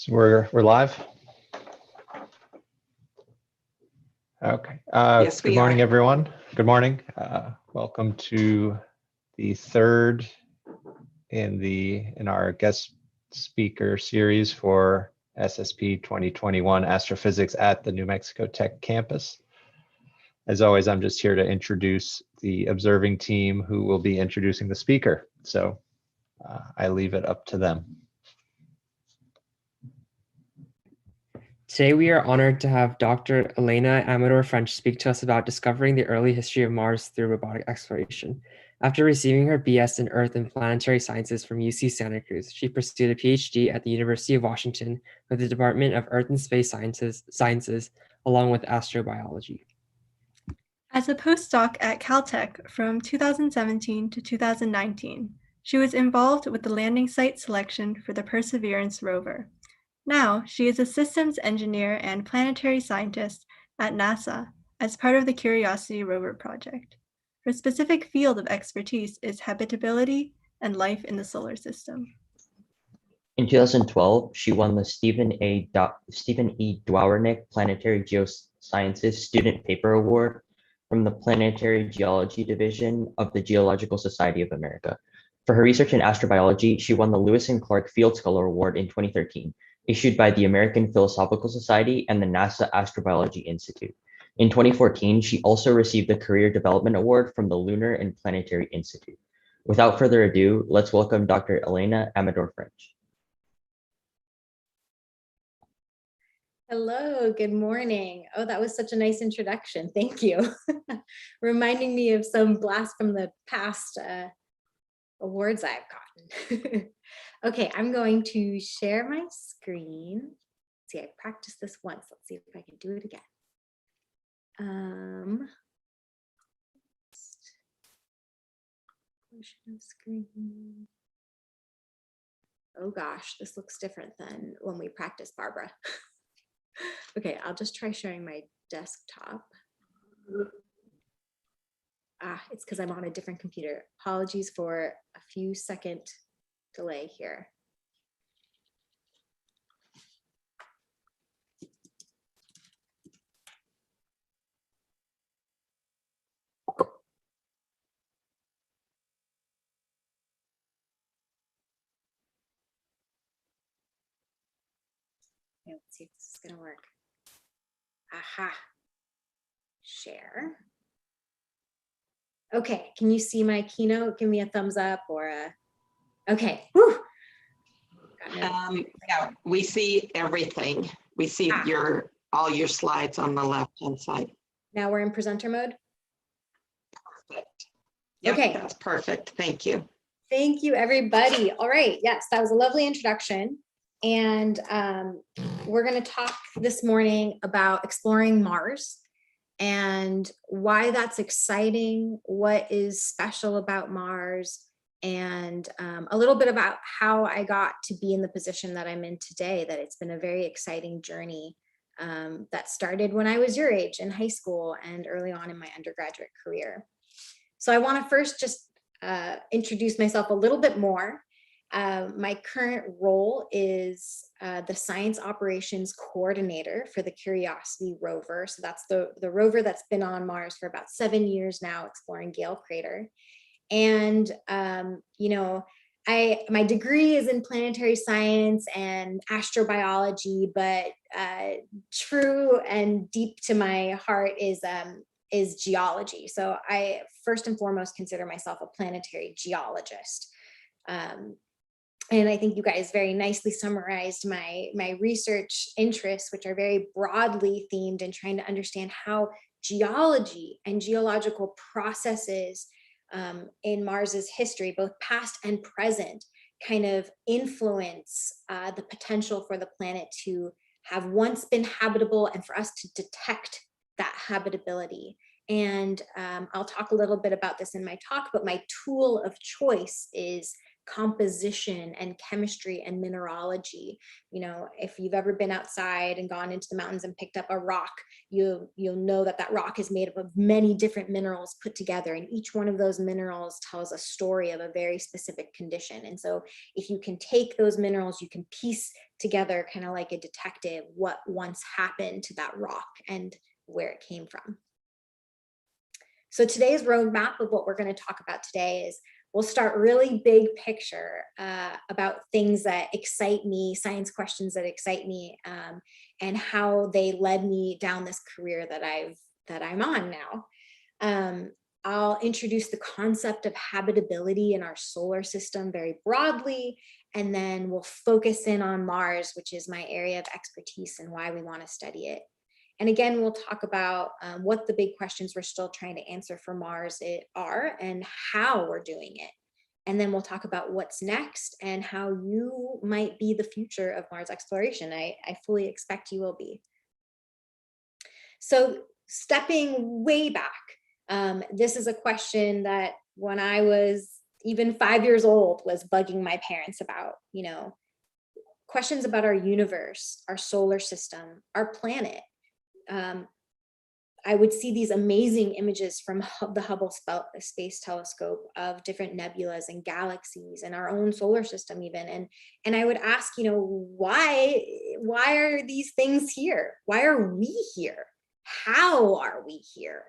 So we're live. Okay. Yes, good morning, everyone. Good morning. Welcome to the third in our guest speaker series for SSP 2021 Astrophysics at the New Mexico Tech campus. As always, I'm just here to introduce the observing team who will be introducing the speaker. So I leave it up to them. Today, we are honored to have Dr. Elena Amador-French speak to us about discovering the early history of Mars through robotic exploration. After receiving her BS in Earth and Planetary Sciences from UC Santa Cruz, she pursued a PhD at the University of Washington with the Department of Earth and Space Sciences along with astrobiology. As a postdoc at Caltech from 2017 to 2019, she was involved with the landing site selection for the Perseverance rover. Now, she is a systems engineer and planetary scientist at NASA as part of the Curiosity rover project. Her specific field of expertise is habitability and life in the solar system. In 2012, she won the Stephen E. Dwornick Planetary Geosciences Student Paper Award from the Planetary Geology Division of the Geological Society of America. For her research in astrobiology, she won the Lewis and Clark Field Scholar Award in 2013, issued by the American Philosophical Society and the NASA Astrobiology Institute. In 2014, she also received the Career Development Award from the Lunar and Planetary Institute. Without further ado, let's welcome Dr. Elena Amador-French. Hello, good morning. Oh, that was such a nice introduction. Thank you. Reminding me of some blast from the past awards I've gotten. Okay, I'm going to share my screen. Let's see, I practiced this once. Let's see if I can do it again. Portion of screen. Oh gosh, this looks different than when we practiced, Barbara. Okay, I'll just try sharing my desktop. It's because I'm on a different computer. Apologies for a few second delay here. Okay, let's see if this is gonna work. Aha, share. Okay, can you see my keynote? Give me a thumbs up or a, okay. Whew. Yeah, we see everything. We see all your slides on the left-hand side. Now we're in presenter mode? Perfect. Yep, okay. That's perfect. Thank you. Thank you, everybody. All right, yes, that was a lovely introduction. And we're gonna talk this morning about exploring Mars and why that's exciting, what is special about Mars, and a little bit about how I got to be in the position that I'm in today, that it's been a very exciting journey that started when I was your age in high school and early on in my undergraduate career. So I wanna first just introduce myself a little bit more. My current role is the Science Operations Coordinator for the Curiosity rover. So that's the rover that's been on Mars for about 7 years now, exploring Gale Crater. And, you know, my degree is in planetary science and astrobiology, but true and deep to my heart is geology. So I first and foremost consider myself a planetary geologist. And I think you guys very nicely summarized my research interests, which are very broadly themed in trying to understand how geology and geological processes in Mars's history, both past and present, kind of influence the potential for the planet to have once been habitable and for us to detect that habitability. And I'll talk a little bit about this in my talk, but my tool of choice is composition and chemistry and mineralogy. You know, if you've ever been outside and gone into the mountains and picked up a rock, you'll know that that rock is made up of many different minerals put together, and each one of those minerals tells a story of a very specific condition. And so if you can take those minerals, you can piece together, kind of like a detective, what once happened to that rock and where it came from. So today's roadmap of what we're going to talk about today is, we'll start really big picture about things that excite me, science questions that excite me, and how they led me down this career that I'm on now. I'll introduce the concept of habitability in our solar system very broadly, and then we'll focus in on Mars, which is my area of expertise and why we want to study it. And again, we'll talk about what the big questions we're still trying to answer for Mars are and how we're doing it. And then we'll talk about what's next and how you might be the future of Mars exploration. I fully expect you will be. So stepping way back, this is a question that when I was even 5 years old was bugging my parents about, you know, questions about our universe, our solar system, our planet. I would see these amazing images from the Hubble Space Telescope of different nebulas and galaxies and our own solar system even. And I would ask, you know, why are these things here? Why are we here? How are we here?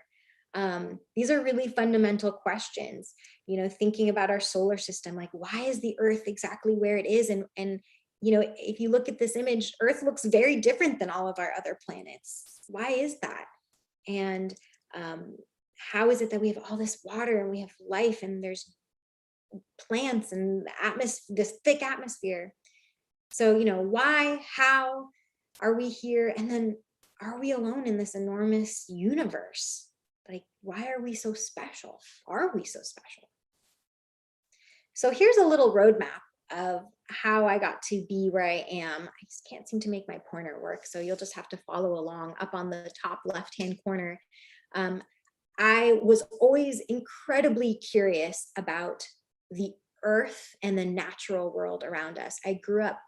These are really fundamental questions, you know, thinking about our solar system, like, why is the Earth exactly where it is? And you know, if you look at this image, Earth looks very different than all of our other planets. Why is that? And how is it that we have all this water and we have life and there's plants and this thick atmosphere? So, you know, why, how are we here? And then are we alone in this enormous universe? Like, why are we so special? Are we so special? So here's a little roadmap of how I got to be where I am. I just can't seem to make my pointer work, so you'll just have to follow along. Up on the top left-hand corner, I was always incredibly curious about the Earth and the natural world around us. I grew up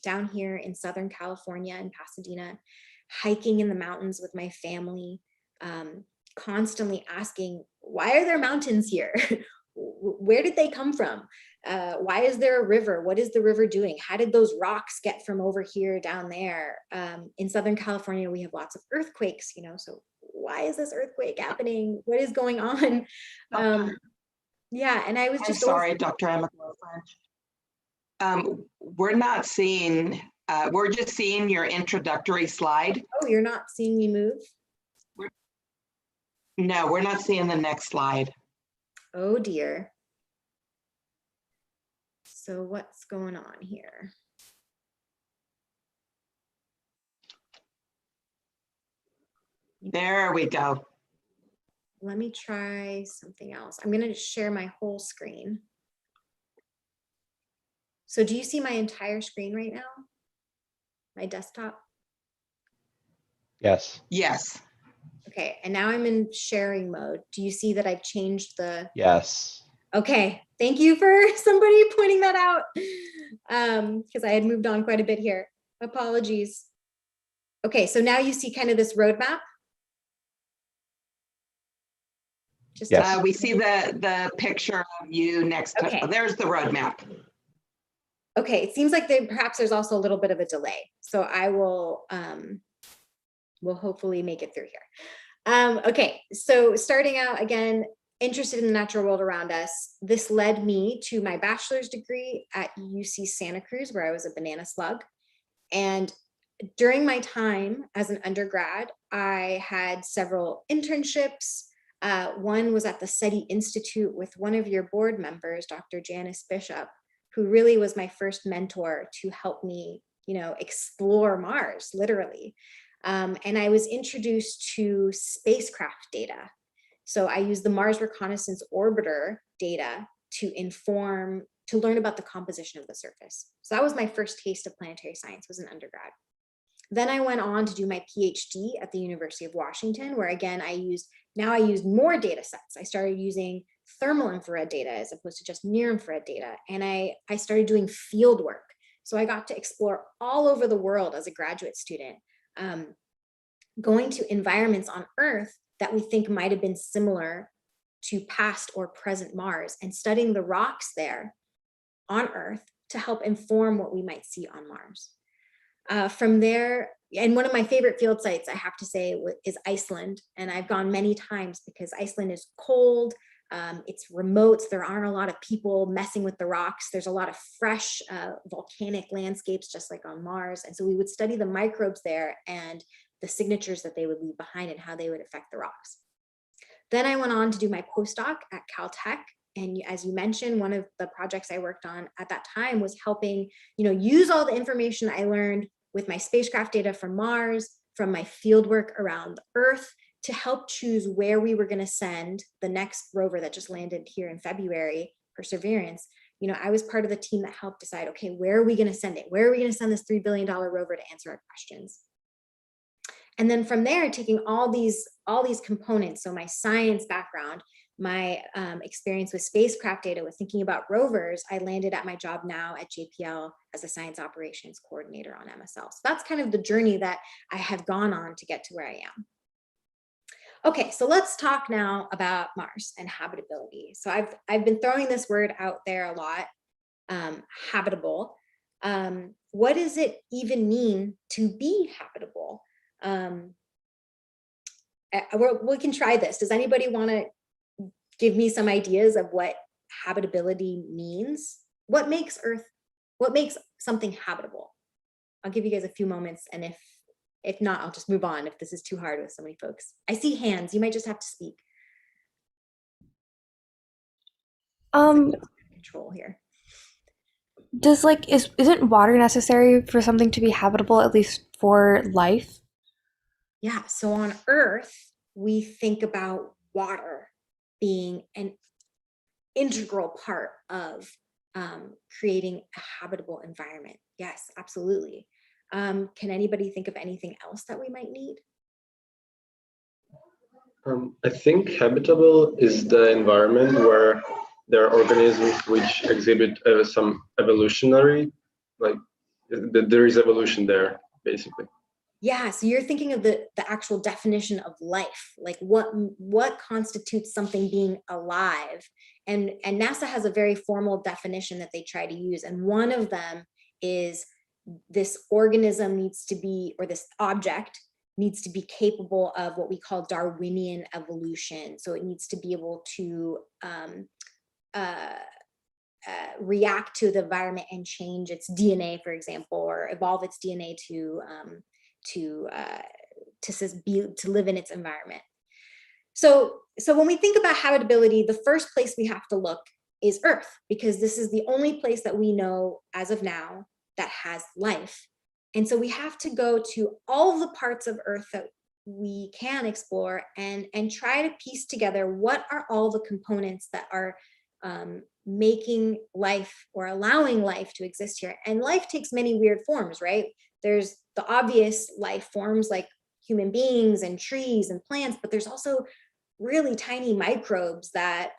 down here in Southern California in Pasadena, hiking in the mountains with my family, constantly asking, why are there mountains here? Where did they come from? Why is there a river? What is the river doing? How did those rocks get from over here down there? In Southern California, we have lots of earthquakes, you know, so why is this earthquake happening? What is going on? Yeah, and I was just— I'm sorry, Dr. Amador-French. We're not seeing, we're just seeing your introductory slide. Oh, you're not seeing me move? No, we're not seeing the next slide. Oh dear. So what's going on here? There we go. Let me try something else. I'm going to share my whole screen. So do you see my entire screen right now? My desktop? Yes. Yes. Okay, and now I'm in sharing mode. Do you see that I've changed the— Yes. Okay, thank you for somebody pointing that out, because I had moved on quite a bit here. Apologies. Okay, so now you see kind of this roadmap. Just Yes. We see the picture of you next to, Okay. There's the roadmap. Okay, it seems like perhaps there's also a little bit of a delay. So I will we'll hopefully make it through here. Okay, so starting out again, interested in the natural world around us. This led me to my bachelor's degree at UC Santa Cruz, where I was a banana slug. And during my time as an undergrad, I had several internships. One was at the SETI Institute with one of your board members, Dr. Janice Bishop, who really was my first mentor to help me, you know, explore Mars, literally. And I was introduced to spacecraft data. So I used the Mars Reconnaissance Orbiter data to learn about the composition of the surface. So that was my first taste of planetary science, was an undergrad. Then I went on to do my PhD at the University of Washington, where again, I used more data sets. I started using thermal infrared data as opposed to just near infrared data. And I started doing field work. So I got to explore all over the world as a graduate student, going to environments on Earth that we think might have been similar to past or present Mars, and studying the rocks there on Earth to help inform what we might see on Mars. From there, and one of my favorite field sites, I have to say, is Iceland. And I've gone many times because Iceland is cold, it's remote, there aren't a lot of people messing with the rocks. There's a lot of fresh volcanic landscapes, just like on Mars. And so we would study the microbes there and the signatures that they would leave behind and how they would affect the rocks. Then I went on to do my postdoc at Caltech. And as you mentioned, one of the projects I worked on at that time was helping, use all the information I learned with my spacecraft data from Mars, from my fieldwork around Earth, to help choose where we were going to send the next rover that just landed here in February, Perseverance. I was part of the team that helped decide, okay, where are we going to send it? Where are we going to send this $3 billion rover to answer our questions? And then from there, taking all these components, so my science background, my experience with spacecraft data, with thinking about rovers, I landed at my job now at JPL as a science operations coordinator on MSL. So that's kind of the journey that I have gone on to get to where I am. Okay, so let's talk now about Mars and habitability. So I've been throwing this word out there a lot, habitable. What does it even mean to be habitable? We can try this. Does anybody want to give me some ideas of what habitability means? What makes something habitable? I'll give you guys a few moments, and if not, I'll just move on if this is too hard with so many folks. I see hands. You might just have to speak. Control here. Isn't water necessary for something to be habitable, at least for life? Yeah, so on Earth, we think about water being an integral part of creating a habitable environment. Yes, absolutely. Can anybody think of anything else that we might need? I think habitable is the environment where there are organisms which exhibit some evolutionary, there is evolution there, basically. Yeah, so you're thinking of the actual definition of life, like what constitutes something being alive. And NASA has a very formal definition that they try to use. And one of them is this organism needs to be, or this object needs to be capable of what we call Darwinian evolution. So it needs to be able to react to the environment and change its DNA, for example, or evolve its DNA to live in its environment. So when we think about habitability, the first place we have to look is Earth, because this is the only place that we know as of now that has life. And so we have to go to all the parts of Earth that we can explore and try to piece together what are all the components that are making life or allowing life to exist here. And life takes many weird forms, right? There's the obvious life forms like human beings and trees and plants, but there's also really tiny microbes that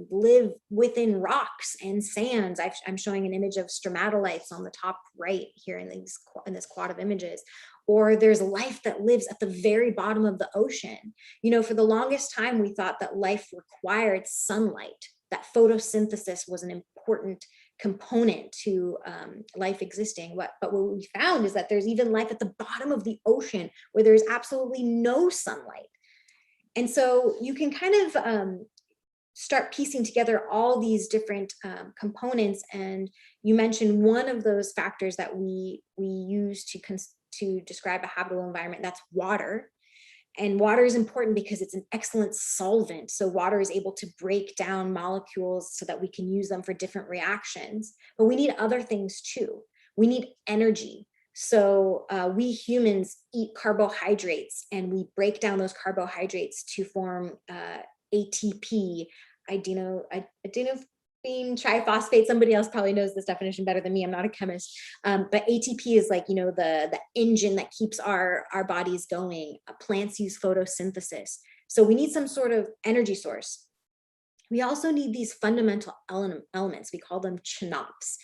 live within rocks and sands. I'm showing an image of stromatolites on the top right here in this quad of images. Or there's life that lives at the very bottom of the ocean. For the longest time, we thought that life required sunlight, that photosynthesis was an important component to life existing. But what we found is that there's even life at the bottom of the ocean where there's absolutely no sunlight. And so you can kind of start piecing together all these different components. And you mentioned one of those factors that we use to describe a habitable environment, that's water. And water is important because it's an excellent solvent. So water is able to break down molecules so that we can use them for different reactions. But we need other things too. We need energy. So we humans eat carbohydrates, and we break down those carbohydrates to form ATP, adenosine triphosphate. Somebody else probably knows this definition better than me. I'm not a chemist. But ATP is like, the engine that keeps our bodies going. Plants use photosynthesis. So we need some sort of energy source. we also need these fundamental elements. We call them CHNOPs.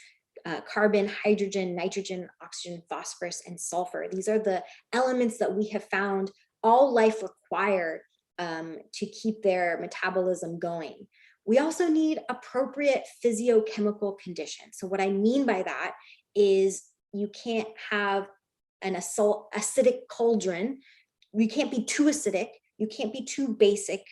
Carbon, hydrogen, nitrogen, oxygen, phosphorus, and sulfur. These are the elements that we have found all life require to keep their metabolism going. We also need appropriate physiochemical conditions. So what I mean by that is you can't have an acidic cauldron. You can't be too acidic. You can't be too basic.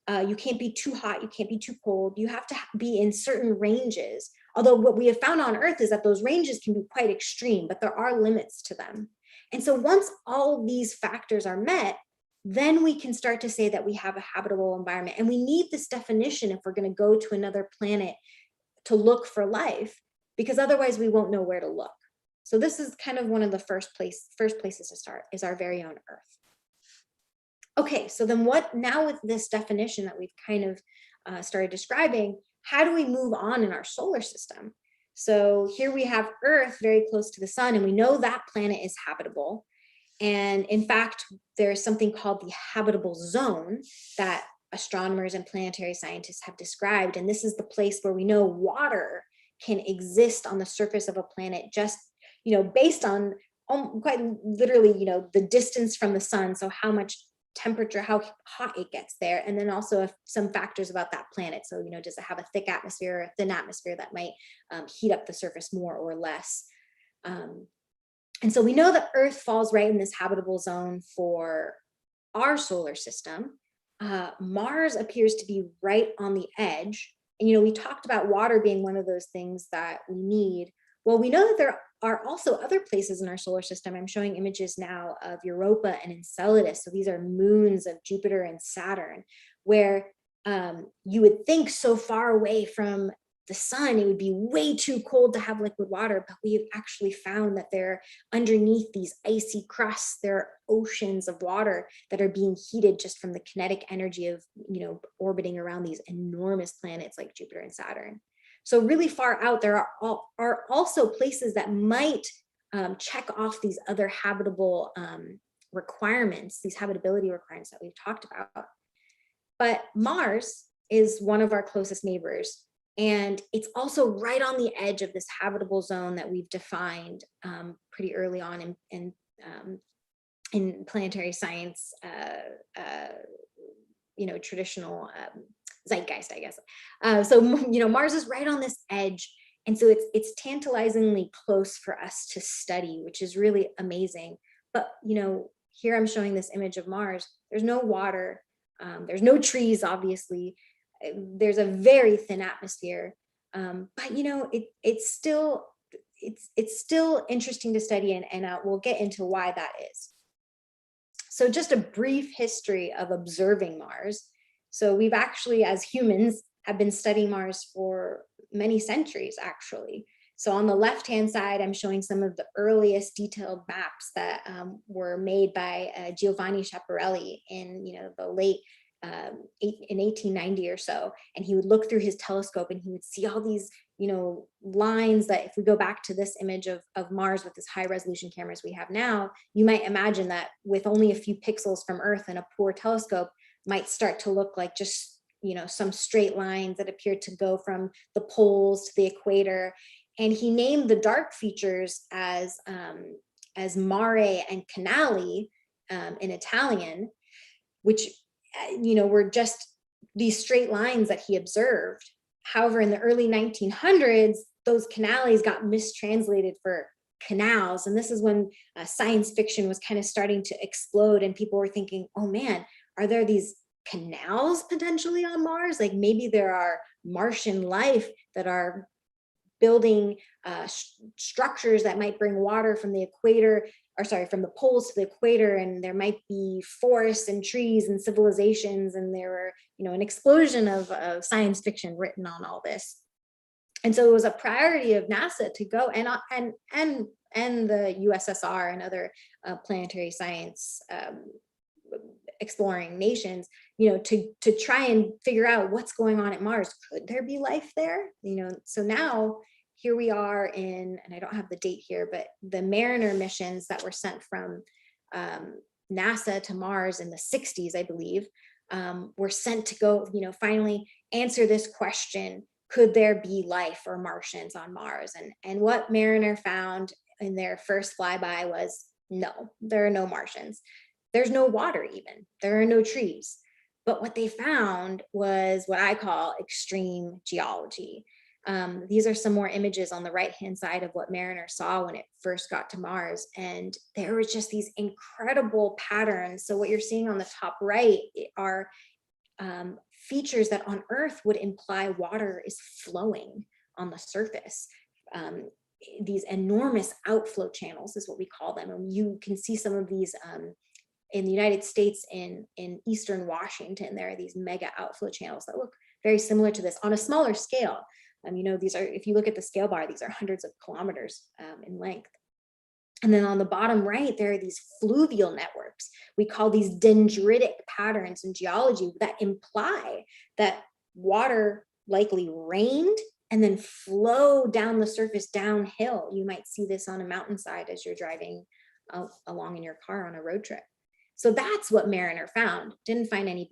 You can't be too hot. You can't be too cold. You have to be in certain ranges. Although what we have found on Earth is that those ranges can be quite extreme, but there are limits to them. And so once all these factors are met, then we can start to say that we have a habitable environment. And we need this definition if we're going to go to another planet to look for life, because otherwise we won't know where to look. So this is kind of one of the first places to start, is our very own Earth. Okay, so then what now with this definition that we've kind of started describing, how do we move on in our solar system? So here we have Earth very close to the sun, and we know that planet is habitable. And in fact, there's something called the habitable zone that astronomers and planetary scientists have described. And this is the place where we know water can exist on the surface of a planet, just, based on quite literally, the distance from the sun. So how much temperature, how hot it gets there, and then also some factors about that planet. So, does it have a thick atmosphere or a thin atmosphere that might heat up the surface more or less? And so we know that Earth falls right in this habitable zone for our solar system. Mars appears to be right on the edge. And, we talked about water being one of those things that we need. Well, we know that there are also other places in our solar system. I'm showing images now of Europa and Enceladus. So these are moons of Jupiter and Saturn, where you would think so far away from the sun, it would be way too cold to have liquid water, but we have actually found that they're underneath these icy crusts. There are oceans of water that are being heated just from the kinetic energy of, orbiting around these enormous planets like Jupiter and Saturn. So really far out, there are also places that might check off these other habitable requirements, these habitability requirements that we've talked about. But Mars is one of our closest neighbors. And it's also right on the edge of this habitable zone that we've defined pretty early on in planetary science, traditional zeitgeist, I guess. So Mars is right on this edge. And so it's tantalizingly close for us to study, which is really amazing. But, here I'm showing this image of Mars. There's no water. There's no trees, obviously. There's a very thin atmosphere, but it's still interesting to study, and we'll get into why that is. So just a brief history of observing Mars. So we've actually, as humans, have been studying Mars for many centuries, actually. So on the left-hand side, I'm showing some of the earliest detailed maps that were made by Giovanni Schiaparelli in the late in 1890 or so, and he would look through his telescope and he would see all these lines that, if we go back to this image of Mars with this high resolution cameras we have now, you might imagine that with only a few pixels from Earth and a poor telescope might start to look like just some straight lines that appear to go from the poles to the equator. And he named the dark features as mare and canali in Italian, which were just these straight lines that he observed. However, in the early 1900s, those canales got mistranslated for canals. And this is when science fiction was kind of starting to explode, and people were thinking, oh man, are there these canals potentially on Mars? Like maybe there are Martian life that are building structures that might bring water from the equator, from the poles to the equator, and there might be forests and trees and civilizations, and there were, an explosion of science fiction written on all this. And so it was a priority of NASA to go and the USSR and other planetary science exploring nations, to try and figure out what's going on at Mars. Could there be life there? So now here we are and I don't have the date here, but the Mariner missions that were sent from NASA to Mars in the 60s, I believe, were sent to go, finally answer this question, could there be life or Martians on Mars? And what Mariner found in their first flyby was, no, there are no Martians. There's no water even, there are no trees. But what they found was what I call extreme geology. These are some more images on the right-hand side of what Mariner saw when it first got to Mars. And there were just these incredible patterns. So what you're seeing on the top right are features that on Earth would imply water is flowing on the surface. These enormous outflow channels is what we call them. And you can see some of these in the United States, in Eastern Washington. There are these mega outflow channels that look very similar to this on a smaller scale. You know, these are, if you look at the scale bar, these are hundreds of kilometers in length. And then on the bottom right, there are these fluvial networks. We call these dendritic patterns in geology that imply that water likely rained and then flow down the surface downhill. You might see this on a mountainside as you're driving along in your car on a road trip. So that's what Mariner found. Didn't find any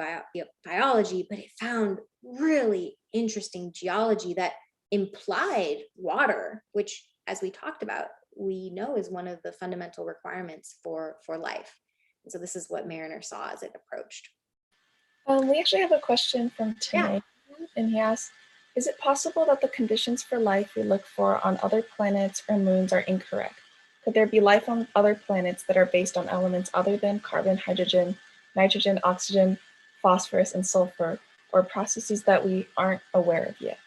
biology, but it found really interesting geology that implied water, which, as we talked about, we know is one of the fundamental requirements for life. And so this is what Mariner saw as it approached. We actually have a question from Tanae, and he asks, is it possible that the conditions for life we look for on other planets or moons are incorrect? Could there be life on other planets that are based on elements other than carbon, hydrogen, nitrogen, oxygen, phosphorus, and sulfur, or processes that we aren't aware of yet?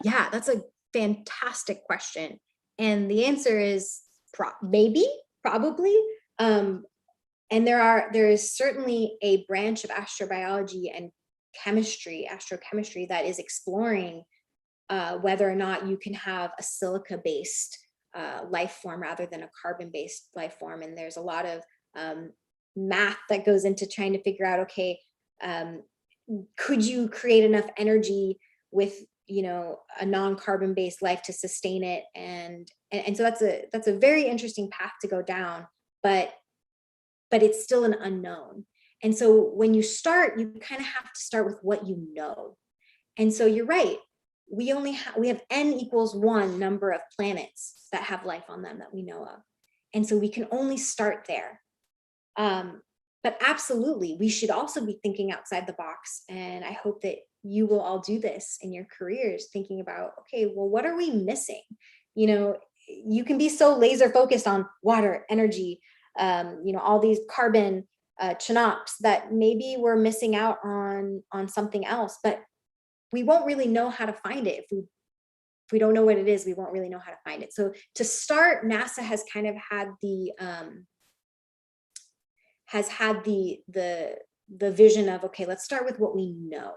Yeah, that's a fantastic question. And the answer is maybe, probably. And there is certainly a branch of astrobiology and astrochemistry that is exploring whether or not you can have a silica-based life form rather than a carbon-based life form. And there's a lot of math that goes into trying to figure out, okay, could you create enough energy with, you know, a non-carbon based life to sustain it? And so that's a very interesting path to go down, but it's still an unknown. And so when you start, you kind of have to start with what you know. And so you're right, we have n=1 number of planets that have life on them that we know of. And so we can only start there. But absolutely, we should also be thinking outside the box. And I hope that you will all do this in your careers, thinking about, okay, well, what are we missing? You know, you can be so laser focused on water, energy, you know, all these carbon chinops that maybe we're missing out on something else, but we won't really know how to find it. If we don't know what it is, we won't really know how to find it. So to start, NASA has kind of had the vision of, okay, let's start with what we know.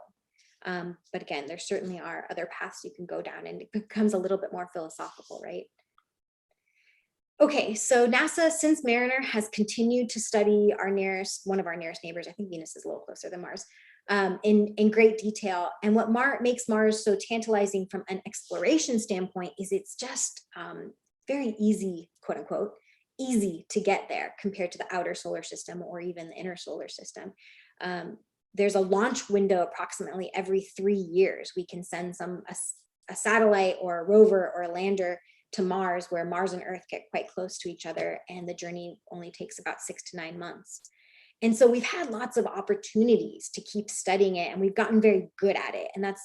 But again, there certainly are other paths you can go down, and it becomes a little bit more philosophical, right? Okay, so NASA, since Mariner, has continued to study one of our nearest neighbors. I think Venus is a little closer than Mars, in great detail. And what makes Mars so tantalizing from an exploration standpoint is it's just very easy, quote unquote, easy to get there compared to the outer solar system or even the inner solar system. There's a launch window approximately every 3 years. We can send a satellite or a rover or a lander to Mars, where Mars and Earth get quite close to each other, and the journey only takes about 6 to 9 months. And so we've had lots of opportunities to keep studying it, and we've gotten very good at it. And that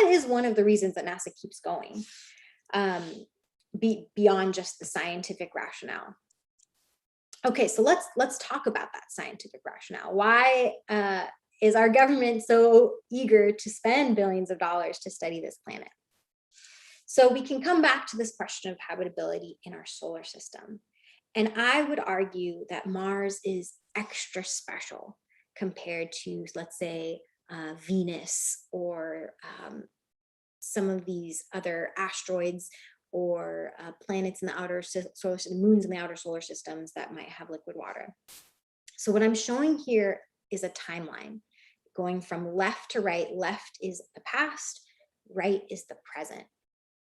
is one of the reasons that NASA keeps going, beyond just the scientific rationale. Okay, so let's talk about that scientific rationale. Why is our government so eager to spend billions of dollars to study this planet? So we can come back to this question of habitability in our solar system. And I would argue that Mars is extra special compared to, let's say, Venus or some of these other asteroids or planets in the outer solar system, moons in the outer solar systems that might have liquid water. So what I'm showing here is a timeline going from left to right. Left is the past, right is the present.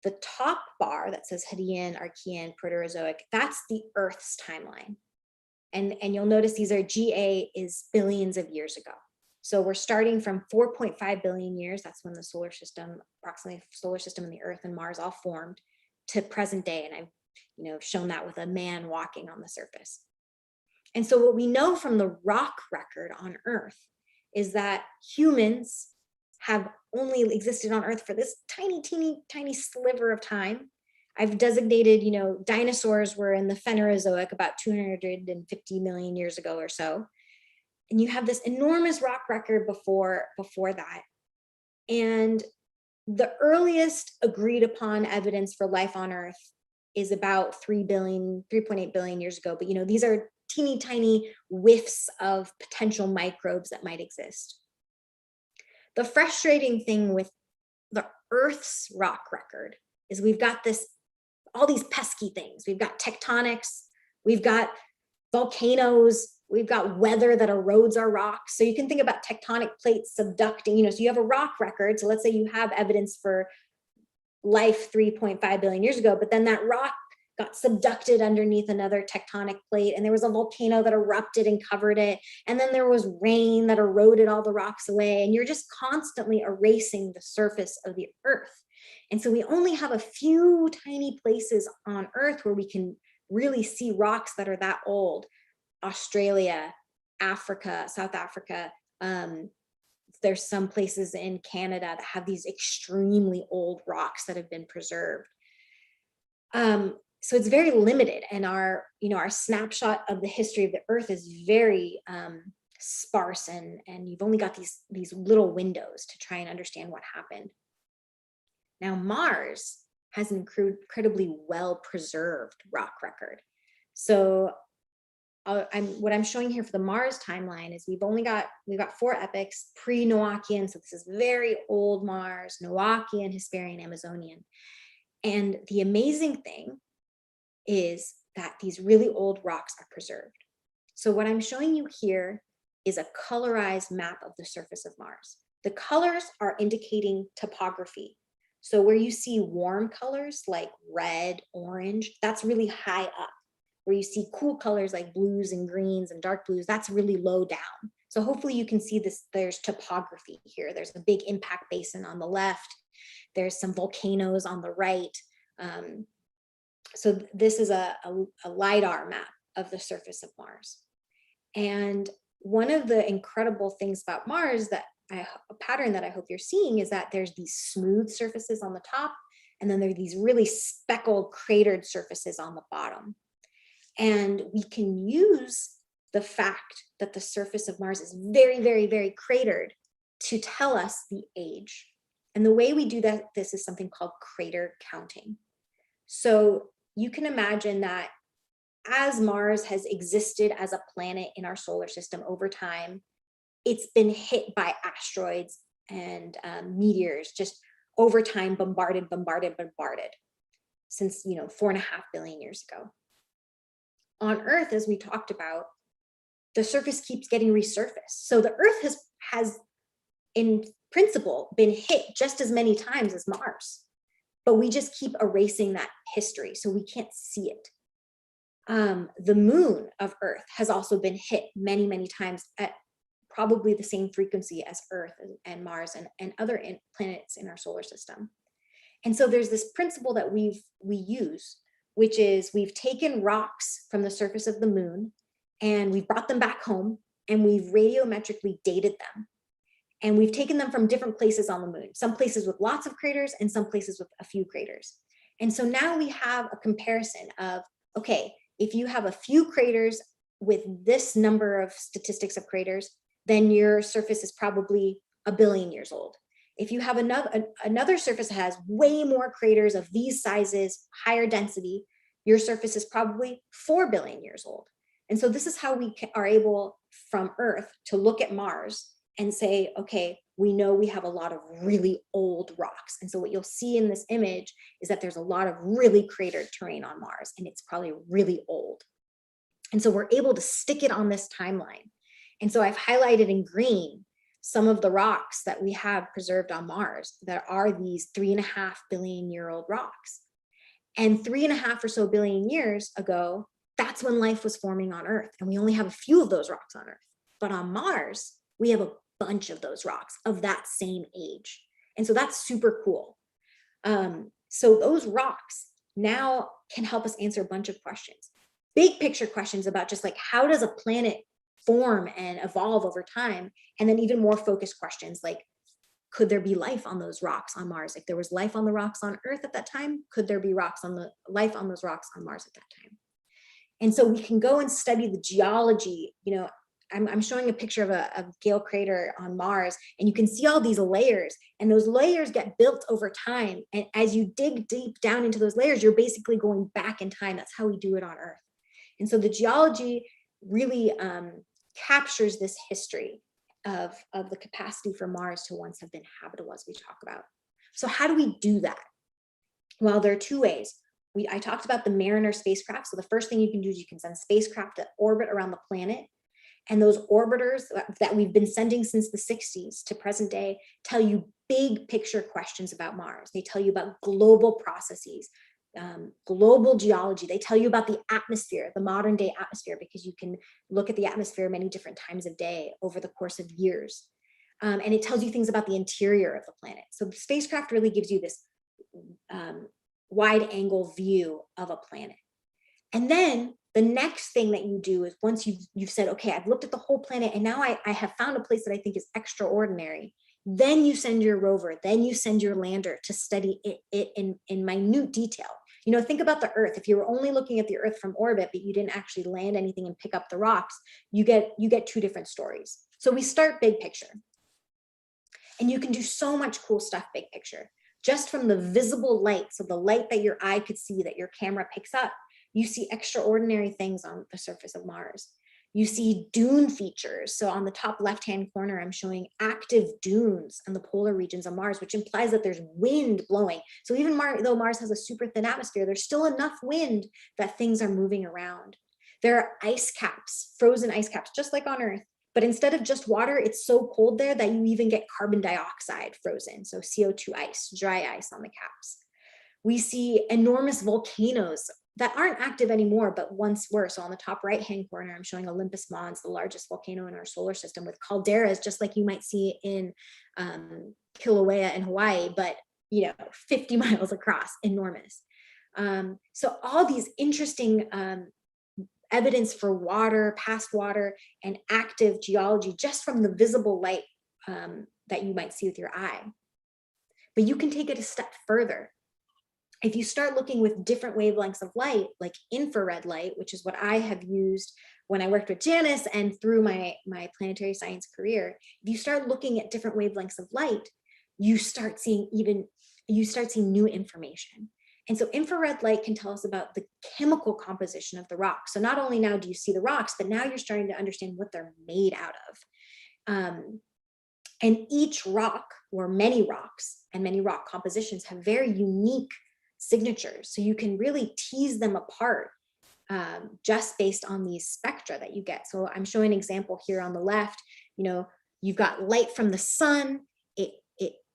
The top bar that says Hadean, Archean, Proterozoic, that's the Earth's timeline. And you'll notice these are GA is billions of years ago. So we're starting from 4.5 billion years. That's when the solar system, approximately solar system and the Earth and Mars all formed, to present day. And I've shown that with a man walking on the surface. And so what we know from the rock record on Earth is that humans have only existed on Earth for this tiny, teeny, tiny sliver of time. I've designated, dinosaurs were in the Phanerozoic about 250 million years ago or so. And you have this enormous rock record before that. And the earliest agreed upon evidence for life on Earth is about 3.8 billion years ago. But these are teeny tiny whiffs of potential microbes that might exist. The frustrating thing with the Earth's rock record is we've got all these pesky things. We've got tectonics, we've got volcanoes, we've got weather that erodes our rocks. So you can think about tectonic plates subducting, so you have a rock record. So let's say you have evidence for life 3.5 billion years ago, but then that rock got subducted underneath another tectonic plate, and there was a volcano that erupted and covered it, and then there was rain that eroded all the rocks away, and you're just constantly erasing the surface of the Earth. And so we only have a few tiny places on Earth where we can really see rocks that are that old. Australia, Africa, South Africa. There's some places in Canada that have these extremely old rocks that have been preserved. So it's very limited, and our snapshot of the history of the Earth is very sparse, and you've only got these little windows to try and understand what happened. Now, Mars has an incredibly well-preserved rock record. So what I'm showing here for the Mars timeline is we've got 4 epochs: pre-Noachian, so this is very old Mars, Noachian, Hesperian, Amazonian. And the amazing thing is that these really old rocks are preserved. So what I'm showing you here is a colorized map of the surface of Mars. The colors are indicating topography. So where you see warm colors like red, orange, that's really high up. Where you see cool colors like blues and greens and dark blues, that's really low down. So hopefully you can see this, there's topography here. There's a big impact basin on the left. There's some volcanoes on the right. So this is a LiDAR map of the surface of Mars. And one of the incredible things about Mars, a pattern that I hope you're seeing, is that there's these smooth surfaces on the top, and then there are these really speckled, cratered surfaces on the bottom. And we can use the fact that the surface of Mars is very, very, very cratered to tell us the age. And the way we do this is something called crater counting. So you can imagine that as Mars has existed as a planet in our solar system over time, it's been hit by asteroids and meteors just over time, bombarded since 4.5 billion years ago. On Earth, as we talked about, the surface keeps getting resurfaced. So the Earth has in principle been hit just as many times as Mars, but we just keep erasing that history, so we can't see it. The moon of Earth has also been hit many, many times at probably the same frequency as Earth and Mars and other planets in our solar system. And so there's this principle that we use, which is we've taken rocks from the surface of the moon and we've brought them back home and we've radiometrically dated them. And we've taken them from different places on the moon, some places with lots of craters and some places with a few craters. And so now we have a comparison of, okay, if you have a few craters with this number of statistics of craters, then your surface is probably 1 billion years old. If you have another surface that has way more craters of these sizes, higher density, your surface is probably 4 billion years old. And so this is how we are able from Earth to look at Mars and say, okay, we know we have a lot of really old rocks. And so what you'll see in this image is that there's a lot of really cratered terrain on Mars, and it's probably really old. And so we're able to stick it on this timeline. And so I've highlighted in green some of the rocks that we have preserved on Mars that are these 3.5 billion year old rocks. And 3.5 or so billion years ago, that's when life was forming on Earth. And we only have a few of those rocks on Earth. But on Mars, we have a bunch of those rocks of that same age. And so that's super cool. So those rocks now can help us answer a bunch of questions. Big picture questions about just like, how does a planet form and evolve over time? And then even more focused questions like, could there be life on those rocks on Mars? If there was life on the rocks on Earth at that time, could there be life on those rocks on Mars at that time? And so we can go and study the geology. You know, I'm showing a picture of a Gale Crater on Mars, and you can see all these layers, and those layers get built over time. And as you dig deep down into those layers, you're basically going back in time. That's how we do it on Earth. And so the geology really captures this history of the capacity for Mars to once have been habitable, as we talk about. So how do we do that? Well, there are two ways. I talked about the Mariner spacecraft. So the first thing you can do is you can send spacecraft that orbit around the planet. And those orbiters that we've been sending since the 60s to present day tell you big picture questions about Mars. They tell you about global processes, global geology. They tell you about the atmosphere, the modern day atmosphere, because you can look at the atmosphere many different times of day over the course of years. And it tells you things about the interior of the planet. So the spacecraft really gives you this wide angle view of a planet. And then the next thing that you do is once you've said, okay, I've looked at the whole planet and now I have found a place that I think is extraordinary. Then you send your rover, then you send your lander to study it in minute detail. You know, think about the Earth. If you were only looking at the Earth from orbit, but you didn't actually land anything and pick up the rocks, you get two different stories. So we start big picture. And you can do so much cool stuff big picture. Just from the visible light, so the light that your eye could see, that your camera picks up, you see extraordinary things on the surface of Mars. You see dune features. So on the top left-hand corner, I'm showing active dunes in the polar regions of Mars, which implies that there's wind blowing. So even though Mars has a super thin atmosphere, there's still enough wind that things are moving around. There are ice caps, frozen ice caps, just like on Earth. But instead of just water, it's so cold there that you even get carbon dioxide frozen. So CO2 ice, dry ice on the caps. We see enormous volcanoes that aren't active anymore, but once were. So on the top right-hand corner, I'm showing Olympus Mons, the largest volcano in our solar system, with calderas, just like you might see in Kilauea in Hawaii, but 50 miles across, enormous. So all these interesting evidence for water, past water, and active geology just from the visible light that you might see with your eye. But you can take it a step further. If you start looking with different wavelengths of light, like infrared light, which is what I have used when I worked with Janice and through my planetary science career, if you start looking at different wavelengths of light, you start seeing new information. And so infrared light can tell us about the chemical composition of the rock. So not only now do you see the rocks, but now you're starting to understand what they're made out of. And each rock, or many rocks and many rock compositions, have very unique signatures. So you can really tease them apart just based on these spectra that you get. So I'm showing an example here on the left. You've got light from the sun. It